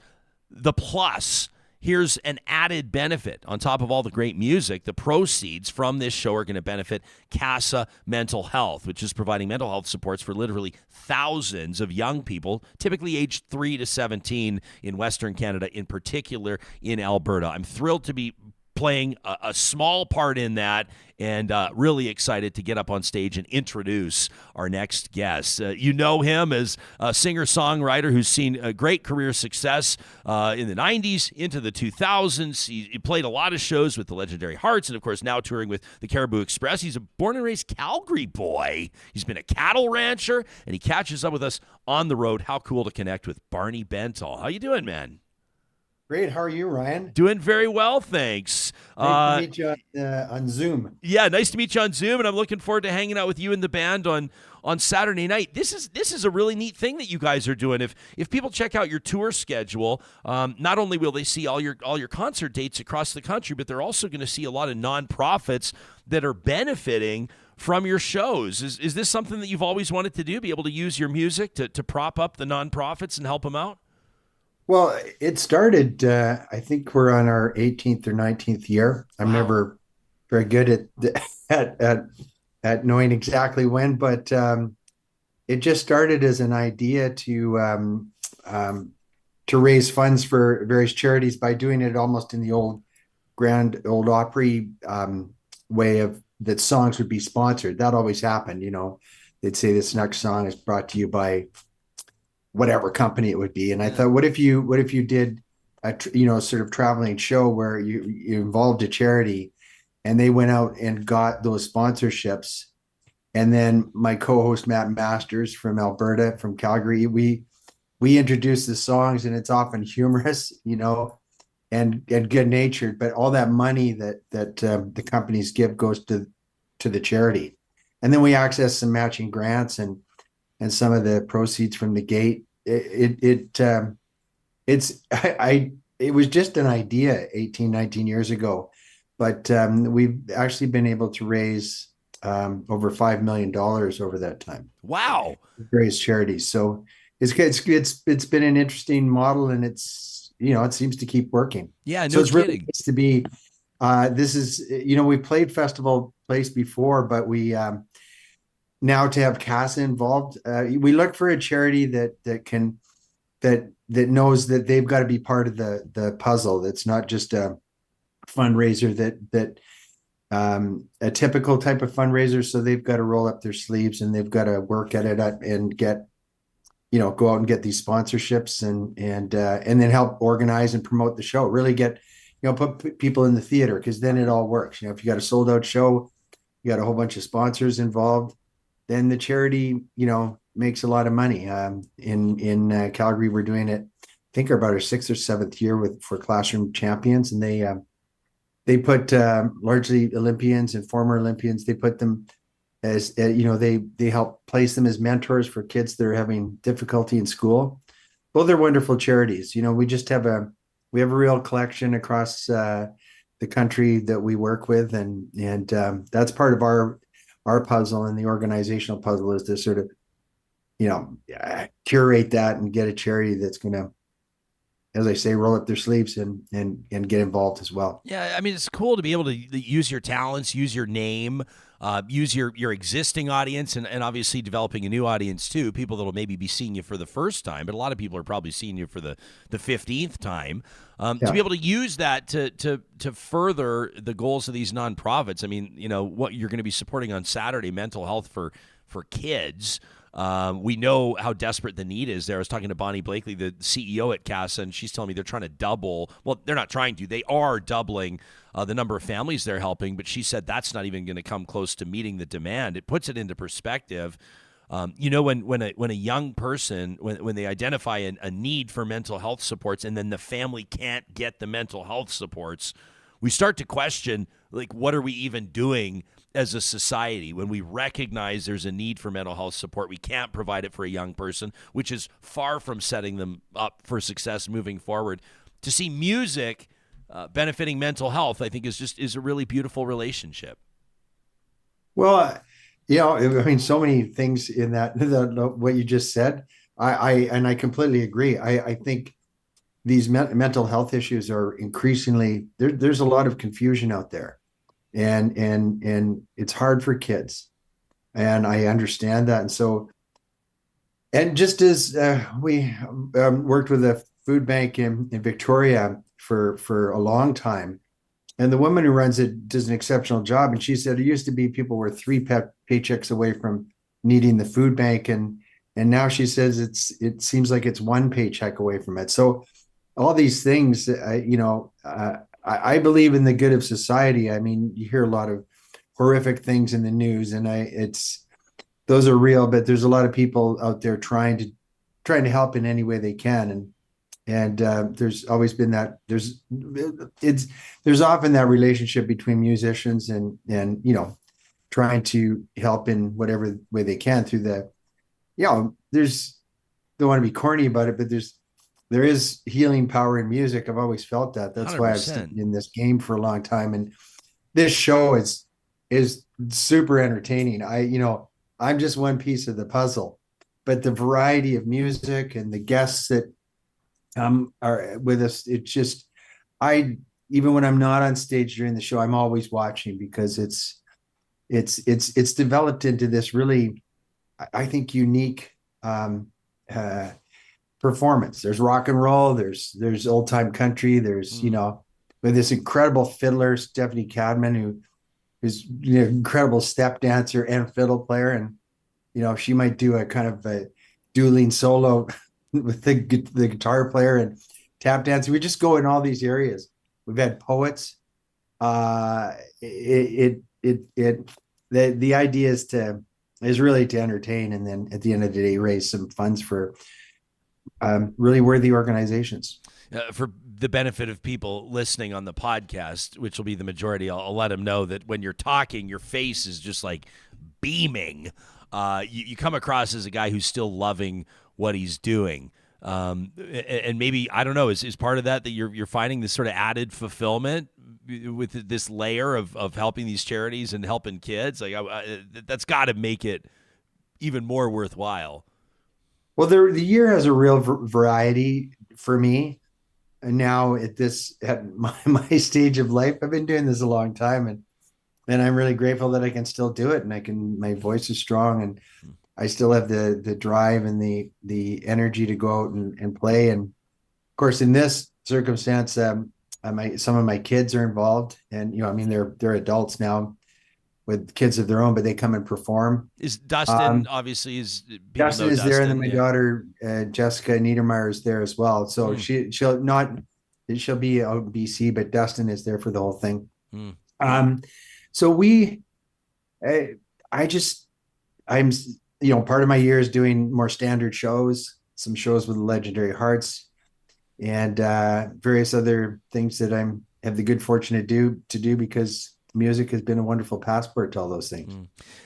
the plus. Here's an added benefit. On top of all the great music, the proceeds from this show are going to benefit CASA Mental Health, which is providing mental health supports for literally thousands of young people, typically aged 3 to 17 in Western Canada, in particular in Alberta. I'm thrilled to be playing a small part in that, and really excited to get up on stage and introduce our next guest. You know him as a singer-songwriter who's seen a great career success in the 90s into the 2000s. He played a lot of shows with the legendary Hearts, and of course now touring with the Caribou Express. He's a born and raised Calgary boy. He's been a cattle rancher, and he catches up with us on the road. How cool to connect with Barney Bentall. How you doing, man? Great. How are you, Ryan? Doing very well, thanks. Great to meet you on Zoom. Yeah, nice to meet you on Zoom, and I'm looking forward to hanging out with you and the band on Saturday night. This is a really neat thing that you guys are doing. If people check out your tour schedule, not only will they see all your concert dates across the country, but they're also going to see a lot of nonprofits that are benefiting from your shows. Is this something that you've always wanted to do? Be able to use your music to prop up the nonprofits and help them out? Well, it started, I think we're on our 18th or 19th year. I'm never very good at knowing exactly when, but it just started as an idea to raise funds for various charities by doing it almost in the old Old Opry way of that songs would be sponsored. That always happened, They'd say this next song is brought to you by whatever company it would be. And I thought, what if you did a sort of traveling show where you involved a charity and they went out and got those sponsorships. And then my co-host Matt Masters from Alberta, from Calgary, we introduce the songs, and it's often humorous, and good natured, but all that money that the companies give goes to the charity. And then we access some matching grants and some of the proceeds from the gate. It was just an idea 18, 19 years ago, but we've actually been able to raise over $5 million over that time. Wow. Various charities. So it's been an interesting model, and it seems to keep working. Yeah, no so it's kidding. Really nice to be, this is, we played Festival Place before, but we, now to have CASA involved, we look for a charity that knows that they've got to be part of the puzzle. That's not just a fundraiser that a typical type of fundraiser. So they've got to roll up their sleeves, and they've got to work at it and get, go out and get these sponsorships and then help organize and promote the show. Really get, put people in the theater, because then it all works. If you got a sold out show, you got a whole bunch of sponsors involved, then the charity, makes a lot of money. In Calgary, we're doing it, I think, about our 6th or 7th year for Classroom Champions, and they put largely Olympians and former Olympians. They put them as they help place them as mentors for kids that are having difficulty in school. Both are wonderful charities. We just have a real collection across the country that we work with, and that's part of our puzzle, and the organizational puzzle is to sort of, curate that and get a charity that's going to, as I say, roll up their sleeves and get involved as well. Yeah, I mean, it's cool to be able to use your talents, use your name, use your existing audience, and obviously developing a new audience too, people that will maybe be seeing you for the first time, but a lot of people are probably seeing you for the 15th time. To be able to use that to further the goals of these nonprofits. I mean, what you're going to be supporting on Saturday, mental health for kids. We know how desperate the need is there. I was talking to Bonnie Blakely, the CEO at CASA, and she's telling me they're trying to double. Well, they're not trying to. They are doubling the number of families they're helping, but she said that's not even going to come close to meeting the demand. It puts it into perspective. When a young person, when they identify a need for mental health supports, and then the family can't get the mental health supports, we start to question, like, what are we even doing as a society when we recognize there's a need for mental health support? We can't provide it for a young person, which is far from setting them up for success moving forward. To see music benefiting mental health, I think is a really beautiful relationship. Well, I mean, so many things in that, what you just said. I completely agree. I think these mental health issues are increasingly, there's a lot of confusion out there, and it's hard for kids, and I understand that. And so, and just as we worked with a food bank in Victoria for a long time, And the woman who runs it does an exceptional job. And she said it used to be people were three paychecks away from needing the food bank, and now she says it seems like it's one paycheck away from it. So all these things, I believe in the good of society. I mean, you hear a lot of horrific things in the news, and those are real, but there's a lot of people out there trying to help in any way they can, and there's always been that there's often that relationship between musicians and trying to help in whatever way they can through the there's don't want to be corny about it, but there is healing power in music. I've always felt that. That's 100%. Why I've stayed in this game for a long time, and this show is super entertaining. I'm just one piece of the puzzle, but the variety of music and the guests that are with us, it's just, even when I'm not on stage during the show, I'm always watching, because it's developed into this really, I think, unique performance. There's rock and roll, there's old time country, there's with this incredible fiddler Stephanie Cadman, who's incredible step dancer and fiddle player, and she might do a kind of a dueling solo with the guitar player and tap dancing. We just go in all these areas. We've had poets. The idea is really to entertain, and then at the end of the day raise some funds for really worthy organizations. For the benefit of people listening on the podcast, which will be the majority, I'll let them know that when you're talking, your face is just like beaming. You come across as a guy who's still loving what he's doing. And maybe, I don't know, is part of that you're finding this sort of added fulfillment with this layer of helping these charities and helping kids? Like that's got to make it even more worthwhile. Well, the year has a real variety for me. And now at my stage of life, I've been doing this a long time, and I'm really grateful that I can still do it, and my voice is strong, and I still have the drive and the energy to go out and play. And of course, in this circumstance, some of my kids are involved, and they're adults now with kids of their own, but they come and perform. Is Dustin obviously is Dustin is there, and then my daughter Jessica Niedermeyer is there as well. So she'll be out in BC, but Dustin is there for the whole thing. So I'm part of my year is doing more standard shows, some shows with the Legendary Hearts, and various other things that I have the good fortune to do because music has been a wonderful passport to all those things.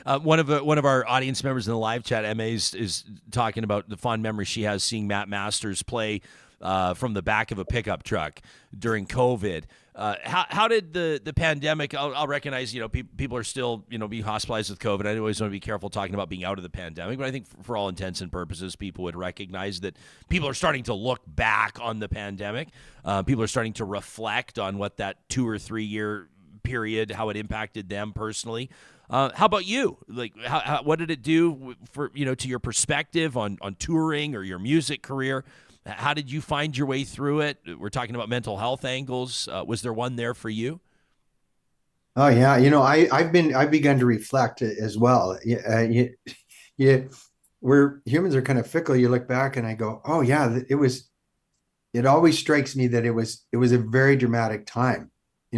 One of our audience members in the live chat, Emma, is talking about the fond memory she has seeing Matt Masters play from the back of a pickup truck during COVID. How did the pandemic? I'll recognize people are still being hospitalized with COVID. I always want to be careful talking about being out of the pandemic, but I think for all intents and purposes, people would recognize that people are starting to look back on the pandemic. People are starting to reflect on what that 2 or 3 year period, how it impacted them personally. How about you? Like, what did it do for to your perspective on touring or your music career? How did you find your way through it? We're talking about mental health angles. Was there one there for you? Oh yeah, I've begun to reflect as well. We're humans are kind of fickle. You look back and I go, oh yeah, it always strikes me that it was a very dramatic time.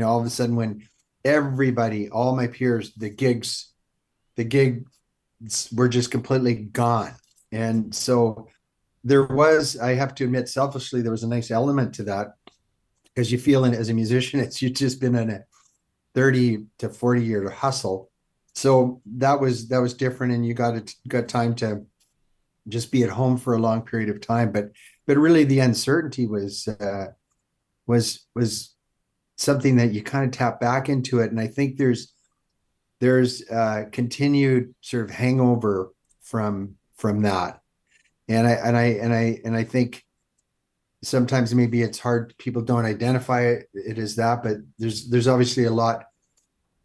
All of a sudden when everybody, all my peers, the gigs were just completely gone. And so I have to admit selfishly, there was a nice element to that, because you feel as a musician, you've just been in a 30 to 40 year hustle. So that was different, and you got time to just be at home for a long period of time. But really the uncertainty was something that you kind of tap back into it. And I think there's continued sort of hangover from that. And I think sometimes maybe it's hard. People don't identify it as that, but there's obviously a lot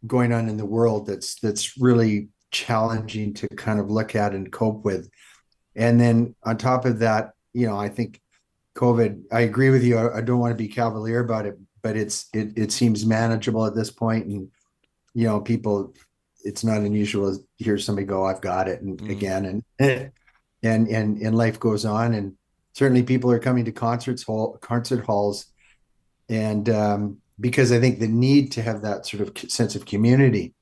going on in the world that's really challenging to kind of look at and cope with. And then on top of that, I think COVID, I agree with you. I don't want to be cavalier about it, but it seems manageable at this point. And, people, it's not unusual to hear somebody go, I've got it. And again, and life goes on. And certainly people are coming to concert halls. And because I think the need to have that sort of sense of community,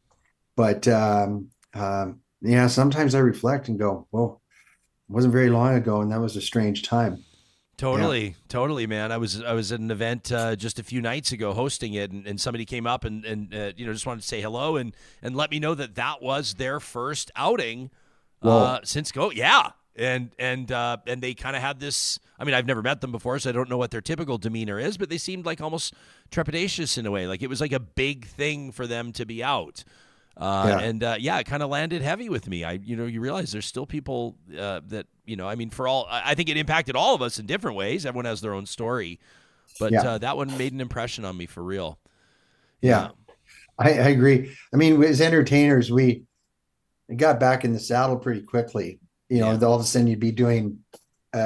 but sometimes I reflect and go, whoa, it wasn't very long ago, and that was a strange time. Totally, man. I was at an event just a few nights ago hosting it, and somebody came up and just wanted to say hello and let me know that was their first outing since go. Yeah. And they kind of had this. I mean, I've never met them before, so I don't know what their typical demeanor is, but they seemed like almost trepidatious in a way. Like it was like a big thing for them to be out. It kind of landed heavy with me. You realize there's still people that, I think it impacted all of us in different ways. Everyone has their own story, but that one made an impression on me for real. Yeah. I agree. I mean, as entertainers, we got back in the saddle pretty quickly. All of a sudden you'd be doing,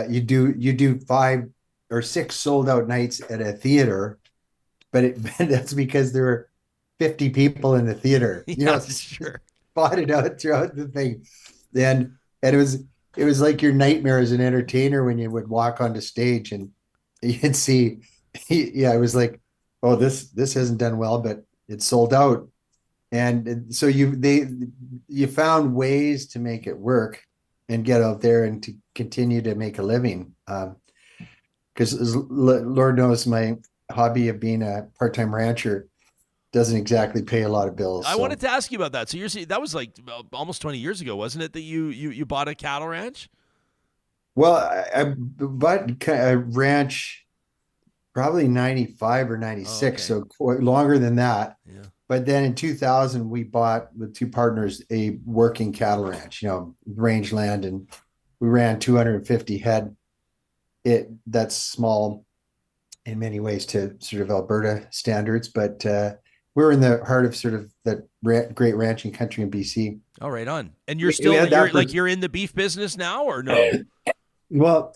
you do 5 or 6 sold out nights at a theater, but that's because there were 50 people in the theater, sure. spotted out throughout the thing. And it was like your nightmare as an entertainer when you would walk onto stage and you'd see, it was like, oh, this hasn't done well, but it's sold out. And so you found ways to make it work and get out there and to continue to make a living. Because Lord knows my hobby of being a part-time rancher doesn't exactly pay a lot of bills. I wanted to ask you about that. So that was like almost 20 years ago, wasn't it, that you bought a cattle ranch? Well, I bought a ranch probably 95 or 96, so quite longer than that. Yeah. But then in 2000, we bought with 2 partners a working cattle ranch, rangeland, and we ran 250 head. That's small in many ways to sort of Alberta standards, but we're in the heart of sort of that great ranching country in BC. Oh, right on. And you're in the beef business now, or no? Well,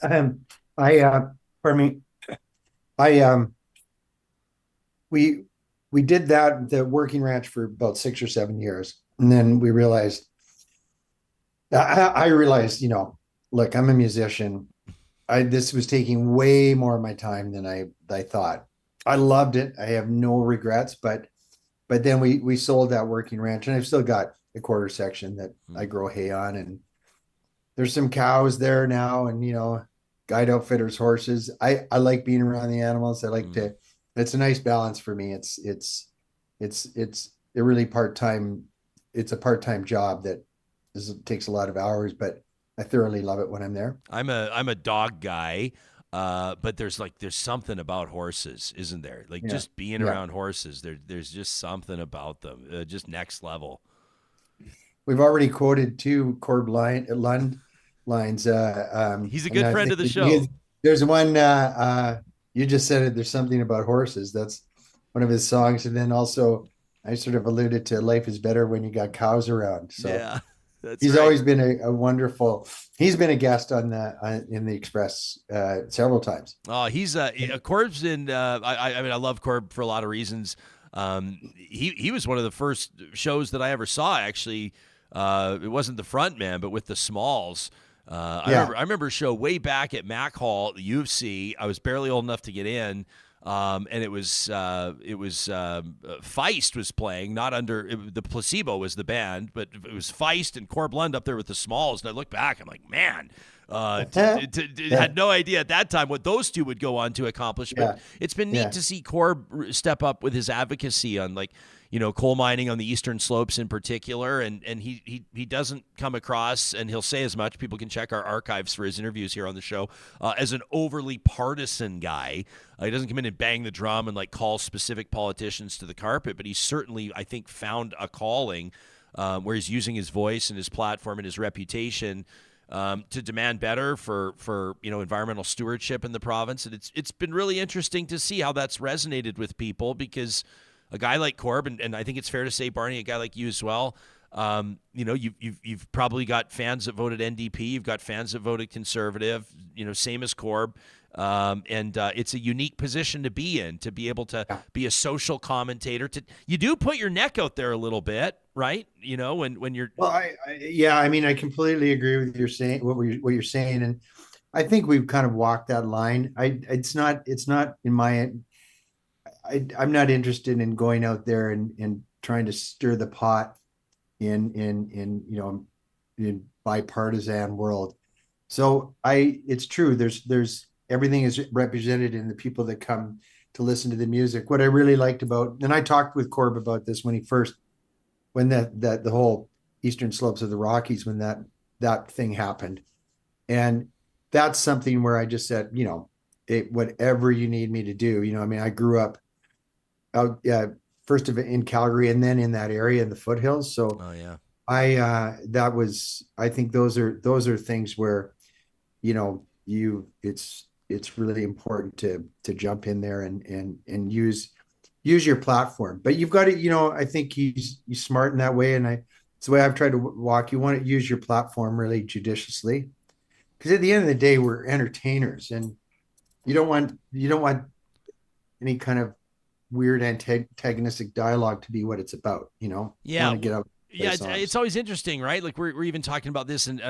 we did the working ranch for about 6 or 7 years, and then we realized. I realized, look, I'm a musician. This was taking way more of my time than I thought. I loved it. I have no regrets, but then we sold that working ranch, and I've still got a quarter section that I grow hay on, and there's some cows there now, and guide outfitters, horses. I like being around the animals. I like to. It's a nice balance for me. It's a really part-time. It's a part-time job that takes a lot of hours, but I thoroughly love it when I'm there. I'm a dog guy. But there's something about horses, isn't there? Like just being around horses, there's just something about them, just next level. We've already quoted 2 Corb Lund lines. He's a good friend of the show. There's one, you just said it, there's something about horses. That's one of his songs. And then also I sort of alluded to life is better when you got cows around. So yeah. He's always been a wonderful. He's been a guest in the Express several times. Oh, he's Corb's in. I love Corb for a lot of reasons. He was one of the first shows that I ever saw. Actually, it wasn't the front man, but with the Smalls. I remember a show way back at Mac Hall, the UFC. I was barely old enough to get in. And it was Feist was playing, not under the Placebo was the band, but it was Feist and Corb Lund up there with the Smalls. And I look back, I'm like, man, had no idea at that time what those two would go on to accomplish. But it's been neat to see Corb step up with his advocacy on coal mining on the eastern slopes in particular, and he doesn't come across, and he'll say as much. People can check our archives for his interviews here on the show, as an overly partisan guy. He doesn't come in and bang the drum and call specific politicians to the carpet, but he's certainly, I think, found a calling where he's using his voice and his platform and his reputation to demand better for environmental stewardship in the province. And it's been really interesting to see how that's resonated with people, because a guy like Corb, and I think it's fair to say, Barney, a guy like you as well, You've probably got fans that voted NDP. You've got fans that voted Conservative. Same as Corb. And it's a unique position to be in, to be able to be a social commentator. You do put your neck out there a little bit, right? When you're. Well, I mean, I completely agree with what you're saying, and I think we've kind of walked that line. It's not in my. I'm not interested in going out there and trying to stir the pot in bipartisan world. So it's true. There's everything is represented in the people that come to listen to the music. What I really liked about, and I talked with Corb about this when the whole eastern slopes of the Rockies, when that thing happened. And that's something where I just said, whatever you need me to do, I mean, I grew up out, first of it in Calgary and then in that area in the foothills. So I think those are things where, it's really important to jump in there and use your platform. But you've got to, I think he's smart in that way. And it's the way I've tried to walk. You want to use your platform really judiciously, because at the end of the day, we're entertainers, and you don't want any kind of weird antagonistic dialogue to be what it's about. You want to get up. Yeah, it's always interesting, right? Like we're even talking about this, and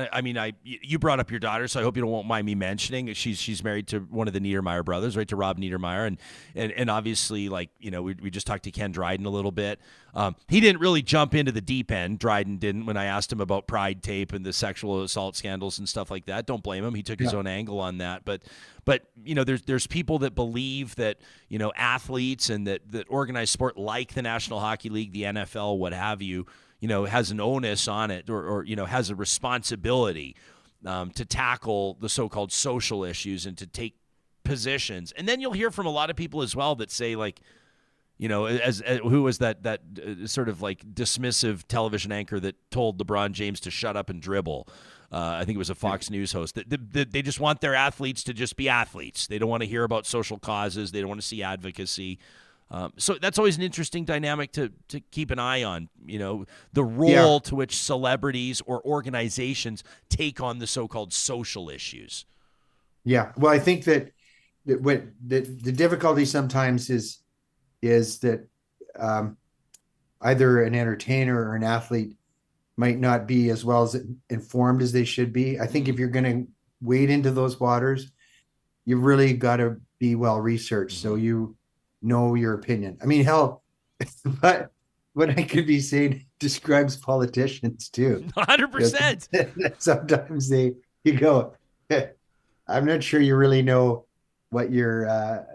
you brought up your daughter, so I hope you won't mind me mentioning she's married to one of the Niedermeyer brothers, right, to Rob Niedermeyer, and obviously, like, we just talked to Ken Dryden a little bit. He didn't really jump into the deep end. Dryden didn't, when I asked him about Pride Tape and the sexual assault scandals and stuff like that. Don't blame him. He took his own angle on that, but there's people that believe that athletes and that organized sport like the National Hockey League, the NFL, what have you. Has an onus on it or has a responsibility to tackle the so-called social issues and to take positions. And then you'll hear from a lot of people as well that say, like, as who was that sort of like dismissive television anchor that told LeBron James to shut up and dribble. I think it was a Fox News host. That they just want their athletes to just be athletes. They don't want to hear about social causes. They don't want to see advocacy. So that's always an interesting dynamic to keep an eye on, the role to which celebrities or organizations take on the so-called social issues. Yeah. Well, I think that what the difficulty sometimes is that either an entertainer or an athlete might not be as well as informed as they should be. I think if you're going to wade into those waters, you've really got to be well researched. So you know your opinion. I mean, hell, but what I could be saying describes politicians too. 100%. Sometimes you go, I'm not sure you really know what you're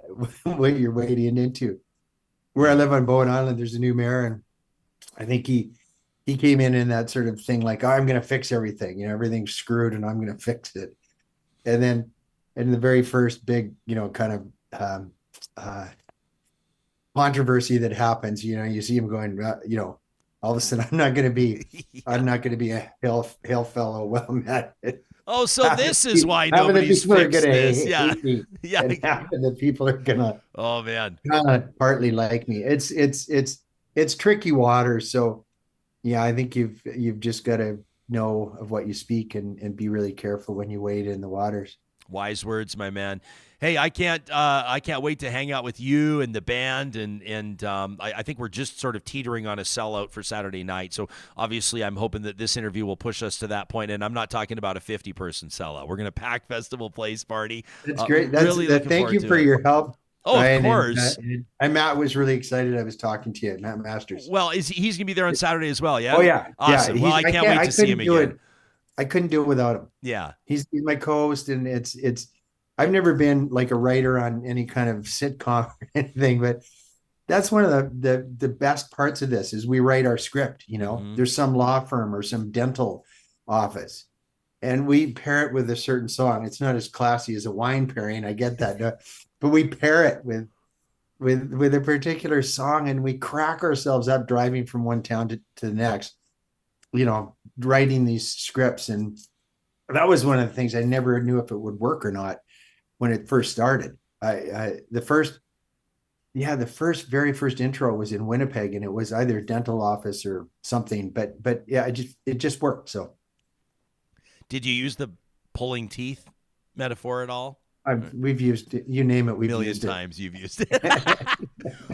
wading into. Where I live on Bowen Island, there's a new mayor, and I think he came in that sort of thing, like, I'm going to fix everything. Everything's screwed, and I'm going to fix it. And then in the very first big, kind of controversy that happens, you see him going, all of a sudden, I'm not going to be a hail fellow. Well, Matt. Oh, so this is why nobody's fixed this. Yeah. Yeah. And the people are gonna. Oh man. Partly like me. It's tricky water. So yeah, I think you've just got to know of what you speak and be really careful when you wade in the waters. Wise words, my man. Hey, I can't wait to hang out with you and the band, and I think we're just sort of teetering on a sellout for Saturday night. So obviously, I'm hoping that this interview will push us to that point, and I'm not talking about a 50-person sellout. We're going to pack Festival Place party. That's great. Thank you for your help. Oh, Ryan, of course. And Matt was really excited. I was talking to you, Matt Masters. Well, he's going to be there on Saturday as well, yeah? Oh, yeah. Awesome. Yeah. Well, I can't wait to see him again. I couldn't do it without him. Yeah. He's my co-host, and it's I've never been like a writer on any kind of sitcom or anything, but that's one of the best parts of this is we write our script. There's some law firm or some dental office, and we pair it with a certain song. It's not as classy as a wine pairing. I get that, but we pair it with a particular song, and we crack ourselves up driving from one town to the next, writing these scripts. And that was one of the things I never knew if it would work or not when it first started. The Yeah, the very first intro was in Winnipeg, and it was either dental office or something. But yeah, it just worked. So Did you use the pulling teeth metaphor at all? we've used it, you name it, we've Million used it. times you've used it.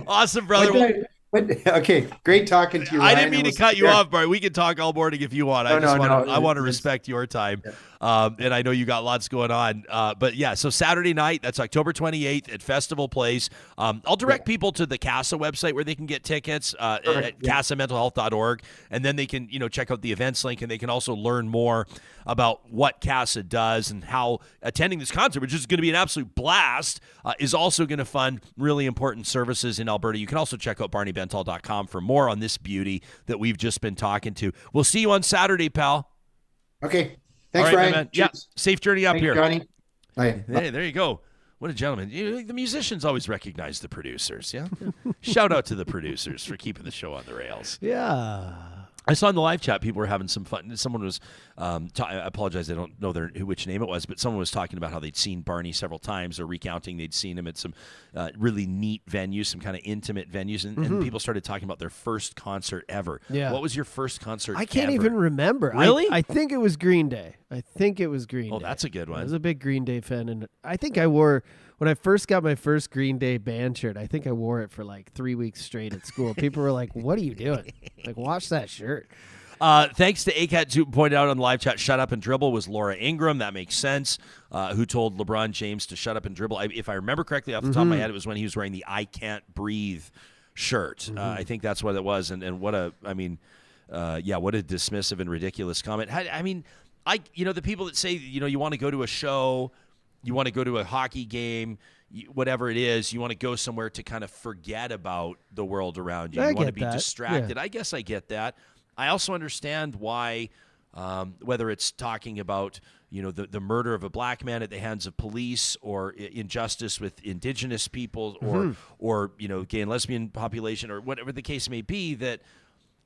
Awesome, brother. Okay, great talking to you, I Ryan. didn't mean to cut you off, Bart. We can talk all morning if you want. I want to respect your time. Yeah. And I know you got lots going on. But yeah, so Saturday night, that's October 28th at Festival Place. I'll direct people to the CASA website where they can get tickets at casamentalhealth.org. And then they can, check out the events link, and they can also learn more about what CASA does and how attending this concert, which is going to be an absolute blast, is also going to fund really important services in Alberta. You can also check out barneybentall.com for more on this beauty that we've just been talking to. We'll see you on Saturday, pal. Okay. Thanks, All right, Ryan. man. Yeah, safe journey up Thanks, here. Johnny. Bye. Hey, there you go. What a gentleman. The musicians always recognize the producers, yeah? Shout out to the producers for keeping the show on the rails. Yeah. I saw in the live chat people were having some fun. Someone was, I apologize, I don't know which name it was, but someone was talking about how they'd seen Barney several times, or recounting they'd seen him at some really neat venues, some kind of intimate venues, and people started talking about their first concert ever. Yeah. What was your first concert I can't ever? even remember. Really? I think it was Green Day. Oh, that's a good one. I was a big Green Day fan, and I think I wore, when I first got my first Green Day band shirt, I think I wore it for like 3 weeks straight at school. People were like, "What are you doing? Like, wash that shirt." Thanks to ACAT, who pointed out on the live chat, shut up and dribble was Laura Ingram. That makes sense. Who told LeBron James to shut up and dribble. If I remember correctly off the top of my head, it was when he was wearing the I Can't Breathe shirt. I think that's what it was. And what a dismissive and ridiculous comment. The people that say, you want to go to a show, you want to go to a hockey game, whatever it is, you want to go somewhere to kind of forget about the world around you. You want to be distracted. Yeah. I guess I get that. I also understand why, whether it's talking about, the murder of a black man at the hands of police, or injustice with Indigenous people, or gay and lesbian population, or whatever the case may be, that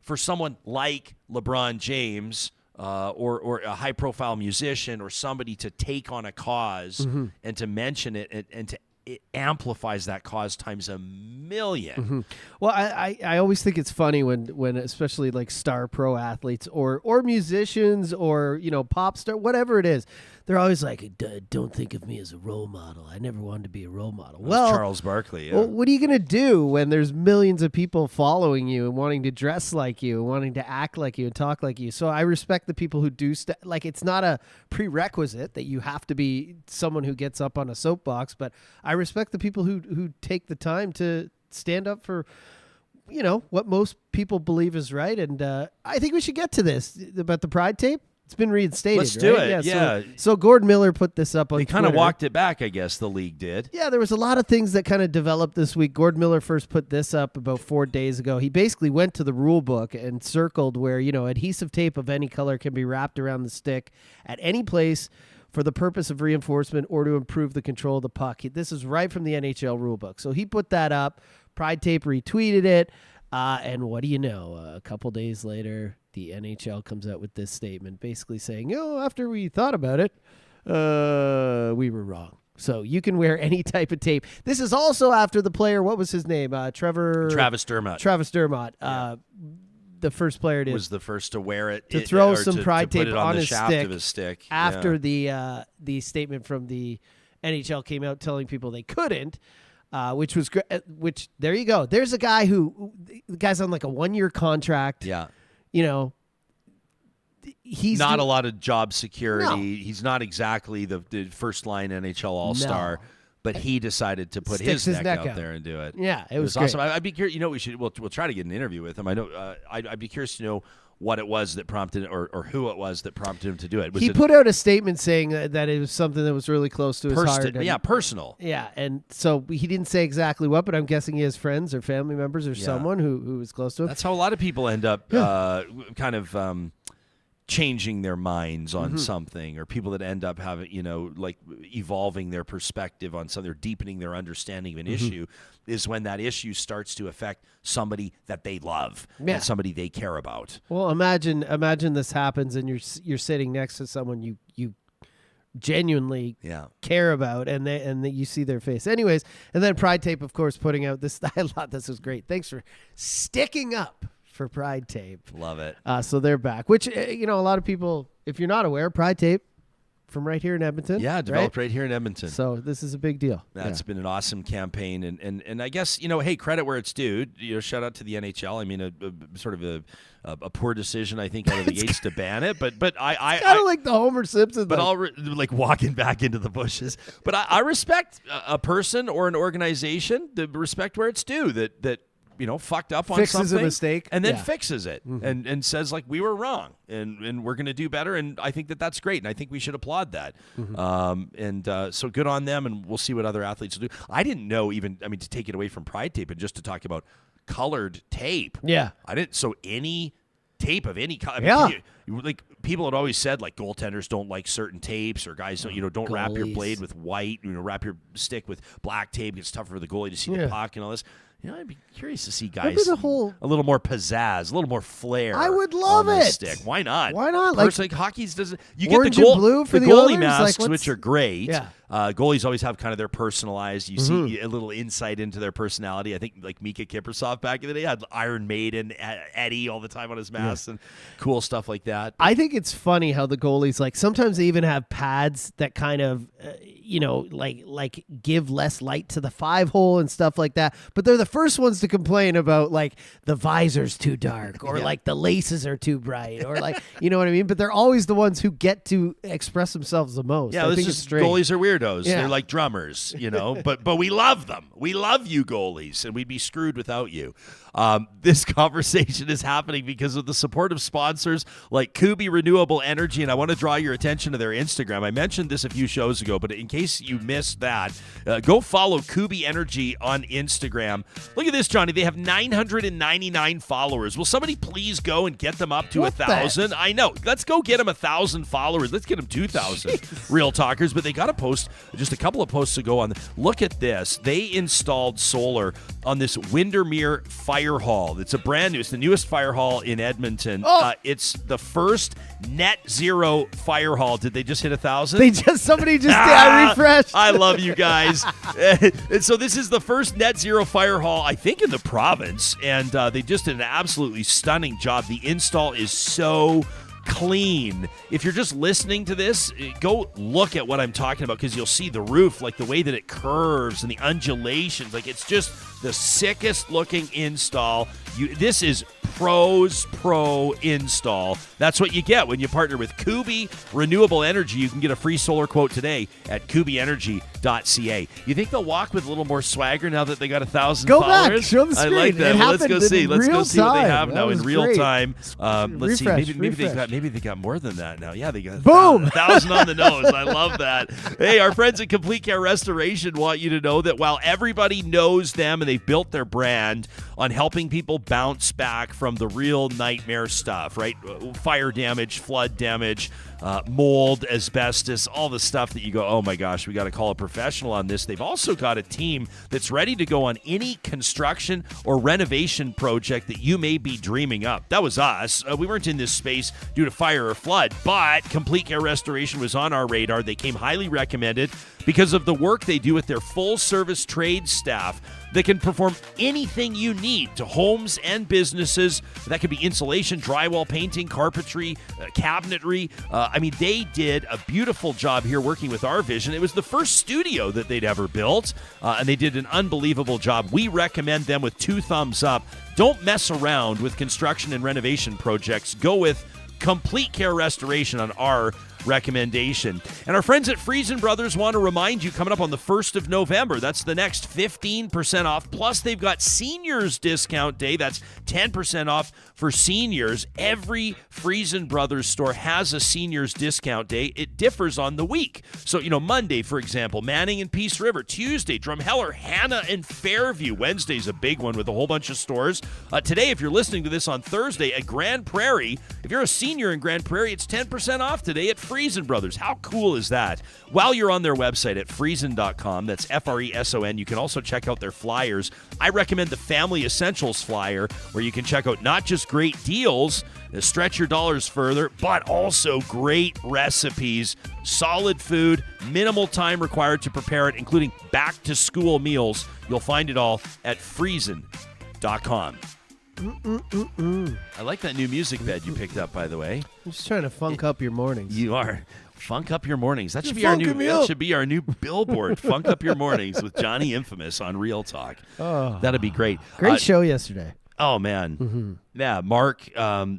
for someone like LeBron James, or a high-profile musician, or somebody to take on a cause and to mention it and it amplifies that cause times a million. Well, I always think it's funny when especially like star pro athletes or musicians or pop star, whatever it is, they're always like, "Don't think of me as a role model. I never wanted to be a role model." Well, Charles Barkley. Yeah. Well, what are you gonna do when there's millions of people following you and wanting to dress like you, and wanting to act like you and talk like you? So I respect the people who do like, it's not a prerequisite that you have to be someone who gets up on a soapbox, but I respect the people who take the time to stand up for what most people believe is right. And I think we should get to this about the Pride tape. It's been reinstated. Let's do it. Yeah. So Gordon Miller put this up on They kind Twitter. of walked it back, I guess, the league did. Yeah, there was a lot of things that kind of developed this week. Gordon Miller first put this up about 4 days ago. He basically went to the rule book and circled where, adhesive tape of any color can be wrapped around the stick at any place for the purpose of reinforcement or to improve the control of the puck. This is right from the NHL rulebook. So he put that up. Pride Tape retweeted it. And what do you know? A couple days later, the NHL comes out with this statement basically saying, after we thought about it, we were wrong. So you can wear any type of tape. This is also after the player, what was his name? Travis Dermott. Travis Dermott. The first player was the first to wear it. To throw some Pride tape on the his shaft stick of his stick. After the statement from the NHL came out telling people they couldn't. Which was great. Which, there you go. There's a guy the guy's on like a 1-year contract. Yeah. He's not a lot of job security. No. He's not exactly the first line NHL All-Star, but he decided to put his neck out there and do it. Yeah, it was awesome. I'd be curious. We'll try to get an interview with him. I know. I'd be curious to know what it was that prompted or who it was that prompted him to do it. He put out a statement saying that it was something that was really close to his heart. Personal. Yeah, and so he didn't say exactly what, but I'm guessing he has friends or family members or someone who was close to him. That's how a lot of people end up kind of changing their minds on something, or people that end up having, like evolving their perspective on something, or deepening their understanding of an issue, is when that issue starts to affect somebody that they love and somebody they care about. Well, imagine this happens and you're sitting next to someone you genuinely Yeah. care about, and you see their face. Anyways, and then Pride Tape, of course, putting out this. I thought this was great. Thanks for sticking up for Pride Tape. Love it. So they're back, which, a lot of people, if you're not aware, Pride Tape from right here in Edmonton. Yeah, developed right here in Edmonton. So this is a big deal. That's been an awesome campaign, and I guess hey, credit where it's due. Shout out to the NHL. I mean, a sort of a poor decision, I think, out of the gates to ban it, but I kind of like the Homer Simpson. But like walking back into the bushes. But I respect a person or an organization. The respect where it's due. That fucked up on fixes something. a mistake. And then fixes it and says, like, we were wrong and we're going to do better. And I think that's great. And I think we should applaud that. So good on them. And we'll see what other athletes will do. I didn't know to take it away from Pride Tape and just to talk about colored tape. Yeah. So any tape of any color. Like people had always said, like goaltenders don't like certain tapes, or guys don't wrap your blade with white. Wrap your stick with black tape. It's tougher for the goalie to see the puck and all this. I'd be curious to see guys a little more pizzazz, a little more flair. I would love on it. Stick. Why not? Why not? Like hockey's doesn't. You get orange and blue for the goalie Oilers? masks, which are great. Yeah. Goalies always have kind of their personalized. You see a little insight into their personality. I think like Mika Kiprusoff back in the day had Iron Maiden, Eddie all the time on his mask and cool stuff like that. I think it's funny how the goalies, like, sometimes they even have pads that kind of like give less light to the 5-hole and stuff like that. But they're the first ones to complain about like the visor's too dark or like the laces are too bright or like you know what I mean. But they're always the ones who get to express themselves the most. Yeah, I think it's it's strange. Goalies are weirdos. Yeah. They're like drummers, but we love them. We love you goalies, and we'd be screwed without you. This conversation is happening because of the support of sponsors like Kubi Renewable Energy, and I want to draw your attention to their Instagram. I mentioned this a few shows ago, but in case you missed that, go follow Kubi Energy on Instagram. Look at this, Johnny. They have 999 followers. Will somebody please go and get them up to 1,000? I know. Let's go get them 1,000 followers. Let's get them 2,000 Real Talkers. But they got a post just a couple of posts ago on. Look at this. They installed solar on this Windermere Fire Hall. It's a brand new. It's the newest fire hall in Edmonton. It's the first net zero fire hall. Did they just hit 1,000? Somebody just did. I refreshed. I love you guys. And so this is the first net zero fire hall, I think, in the province, and they just did an absolutely stunning job. The install is so clean. If you're just listening to this, go look at what I'm talking about, because you'll see the roof, like the way that it curves and the undulations. Like, it's just the sickest looking install. This is pro install. That's what you get when you partner with Kubi Renewable Energy. You can get a free solar quote today at kubienergy.ca. You think they'll walk with a little more swagger now that they got 1,000 Go followers? back, show the screen. I like that. It Let's go see. Let's go see what they have that now in real great. time. Let's see. Refresh. Maybe they got more than that now. Yeah, they got Boom! 1,000 on the nose. I love that. Hey, our friends at Complete Care Restoration want you to know that while everybody knows them and they've built their brand on helping people bounce back from the real nightmare stuff, right? Fire damage, flood damage, mold, asbestos, all the stuff that you go, oh my gosh, we got to call a professional on this. They've also got a team that's ready to go on any construction or renovation project that you may be dreaming up. That was us. We weren't in this space due to fire or flood, but Complete Care Restoration was on our radar. They came highly recommended because of the work they do with their full-service trade staff that can perform anything you need to homes and businesses. That could be insulation, drywall, painting, carpentry, cabinetry. They did a beautiful job here working with our vision. It was the first studio that they'd ever built, and they did an unbelievable job. We recommend them with 2 thumbs up. Don't mess around with construction and renovation projects. Go with Complete Care Restoration on our recommendation. And our friends at Friesen Brothers want to remind you, coming up on the 1st of November, that's the next 15% off. Plus, they've got Seniors Discount Day. That's 10% off for seniors. Every Friesen Brothers store has a Seniors Discount Day. It differs on the week. So, Monday, for example, Manning and Peace River. Tuesday, Drumheller, Hanna, and Fairview. Wednesday's a big one with a whole bunch of stores. Today, if you're listening to this on Thursday, at Grand Prairie, if you're a senior in Grand Prairie, it's 10% off today at Friesen Brothers. How cool is that? While you're on their website at Friesen.com, that's Freson, you can also check out their flyers. I recommend the Family Essentials flyer, where you can check out not just great deals, stretch your dollars further, but also great recipes, solid food, minimal time required to prepare it, including back-to-school meals. You'll find it all at Friesen.com. I like that new music bed you picked up, by the way. I'm just trying to funk up your mornings. You are. Funk up your mornings. That should be our new billboard. Funk up your mornings with Johnny Infamous on Real Talk. Oh. That'd be great. Great show yesterday. Oh, man. Yeah, Mark, do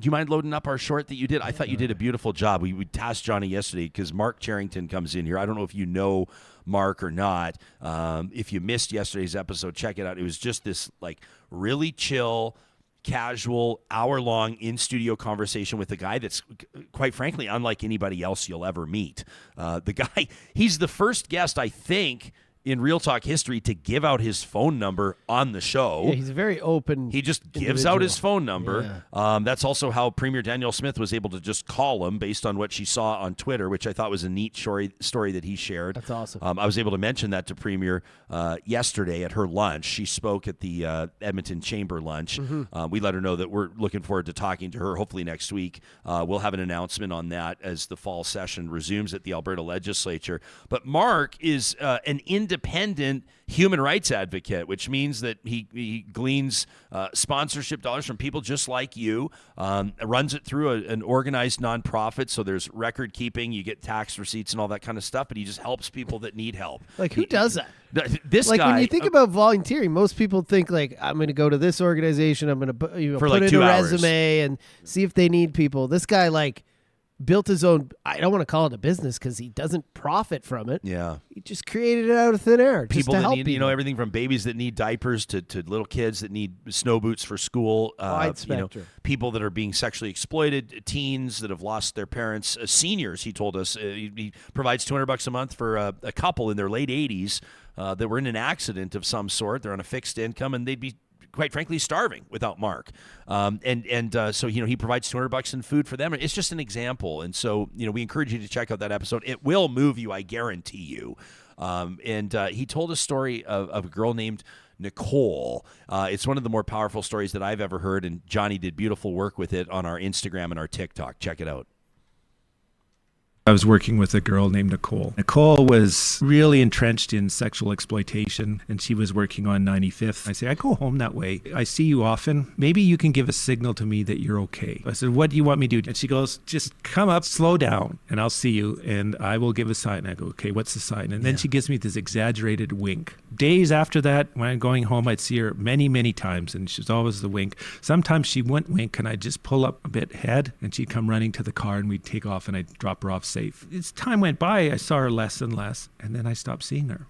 you mind loading up our short that you did? I thought you did a beautiful job. We tasked Johnny yesterday because Mark Charrington comes in here. I don't know if you know Mark or not. If you missed yesterday's episode, check it out. It was just this like really chill, casual, hour-long in-studio conversation with a guy that's, quite frankly, unlike anybody else you'll ever meet. The guy, he's the first guest, I think, in Real Talk history to give out his phone number on the show. Yeah, he's very open. He just gives out his phone number. Yeah. That's also how Premier Danielle Smith was able to just call him based on what she saw on Twitter, which I thought was a neat story that he shared. That's awesome. I was able to mention that to Premier yesterday at her lunch. She spoke at the Edmonton Chamber lunch. We let her know that we're looking forward to talking to her hopefully next week. We'll have an announcement on that as the fall session resumes at the Alberta Legislature. But Mark is an independent human rights advocate, which means that he gleans sponsorship dollars from people just like you, runs it through an organized nonprofit, so there's record keeping, you get tax receipts and all that kind of stuff, but he just helps people that need help. Like, who does that? This like, guy, when you think about volunteering, most people think, like, I'm going to go to this organization, I'm going to for put like in 2 a hours. resume and see if they need people. This guy, like, built his own, I don't want to call it a business because he doesn't profit from it. Yeah. He just created it out of thin air. People just to that help need, people. everything from babies that need diapers to little kids that need snow boots for school. Wide spectrum. People that are being sexually exploited, teens that have lost their parents, seniors. He told us he provides $200 a month for a couple in their late 80s that were in an accident of some sort. They're on a fixed income and they'd be, quite frankly, starving without Mark. So he provides $200 in food for them. It's just an example. And so, we encourage you to check out that episode. It will move you, I guarantee you. He told a story of a girl named Nicole. It's one of the more powerful stories that I've ever heard, and Johnny did beautiful work with it on our Instagram and our TikTok. Check it out. I was working with a girl named Nicole. Nicole was really entrenched in sexual exploitation, and she was working on 95th. I say, I go home that way. I see you often. Maybe you can give a signal to me that you're okay. I said, what do you want me to do? And she goes, just come up, slow down, and I'll see you, and I will give a sign. I go, okay, what's the sign? And then she gives me this exaggerated wink. Days after that, when I'm going home, I'd see her many, many times, and she's always the wink. Sometimes she wouldn't wink, and I'd just pull up a bit head, and she'd come running to the car, and we'd take off, and I'd drop her off safe. As time went by, I saw her less and less, and then I stopped seeing her.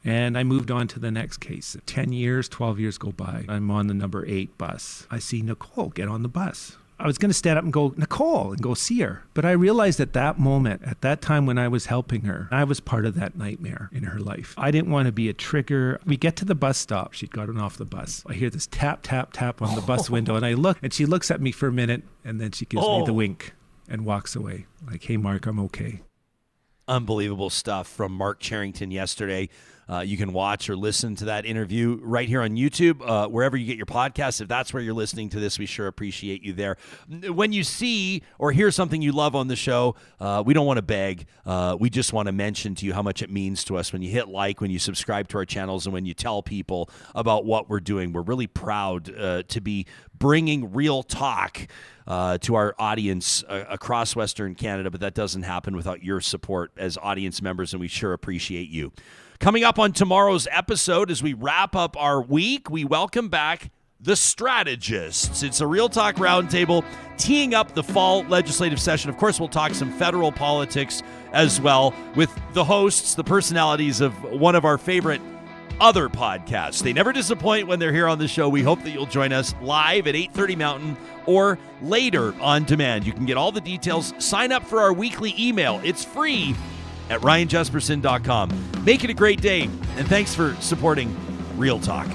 And I moved on to the next case. 10 years, 12 years go by. I'm on the number 8 bus. I see Nicole get on the bus. I was going to stand up and go, Nicole, and go see her. But I realized at that moment, at that time when I was helping her, I was part of that nightmare in her life. I didn't want to be a trigger. We get to the bus stop. She'd gotten off the bus. I hear this tap, tap, tap on the bus window, and I look, and she looks at me for a minute, and then she gives me the wink and walks away. Like, hey, Mark, I'm okay. Unbelievable stuff from Mark Charrington yesterday. You can watch or listen to that interview right here on YouTube, wherever you get your podcasts. If that's where you're listening to this, we sure appreciate you there. When you see or hear something you love on the show, we don't want to beg. We just want to mention to you how much it means to us when you hit like, when you subscribe to our channels, and when you tell people about what we're doing. We're really proud to be bringing Real Talk to our audience across Western Canada, but that doesn't happen without your support as audience members, and we sure appreciate you. Coming up on tomorrow's episode, as we wrap up our week, we welcome back the Strategists. It's a Real Talk Roundtable teeing up the fall legislative session. Of course, we'll talk some federal politics as well with the hosts, the personalities of one of our favorite other podcasts. They never disappoint when they're here on the show. We hope that you'll join us live at 8:30 Mountain or later on demand. You can get all the details. Sign up for our weekly email. It's free at ryanjesperson.com. Make it a great day, and thanks for supporting Real Talk.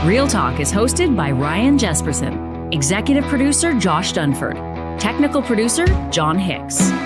Real Talk is hosted by Ryan Jesperson. Executive producer Josh Dunford. Technical producer John Hicks.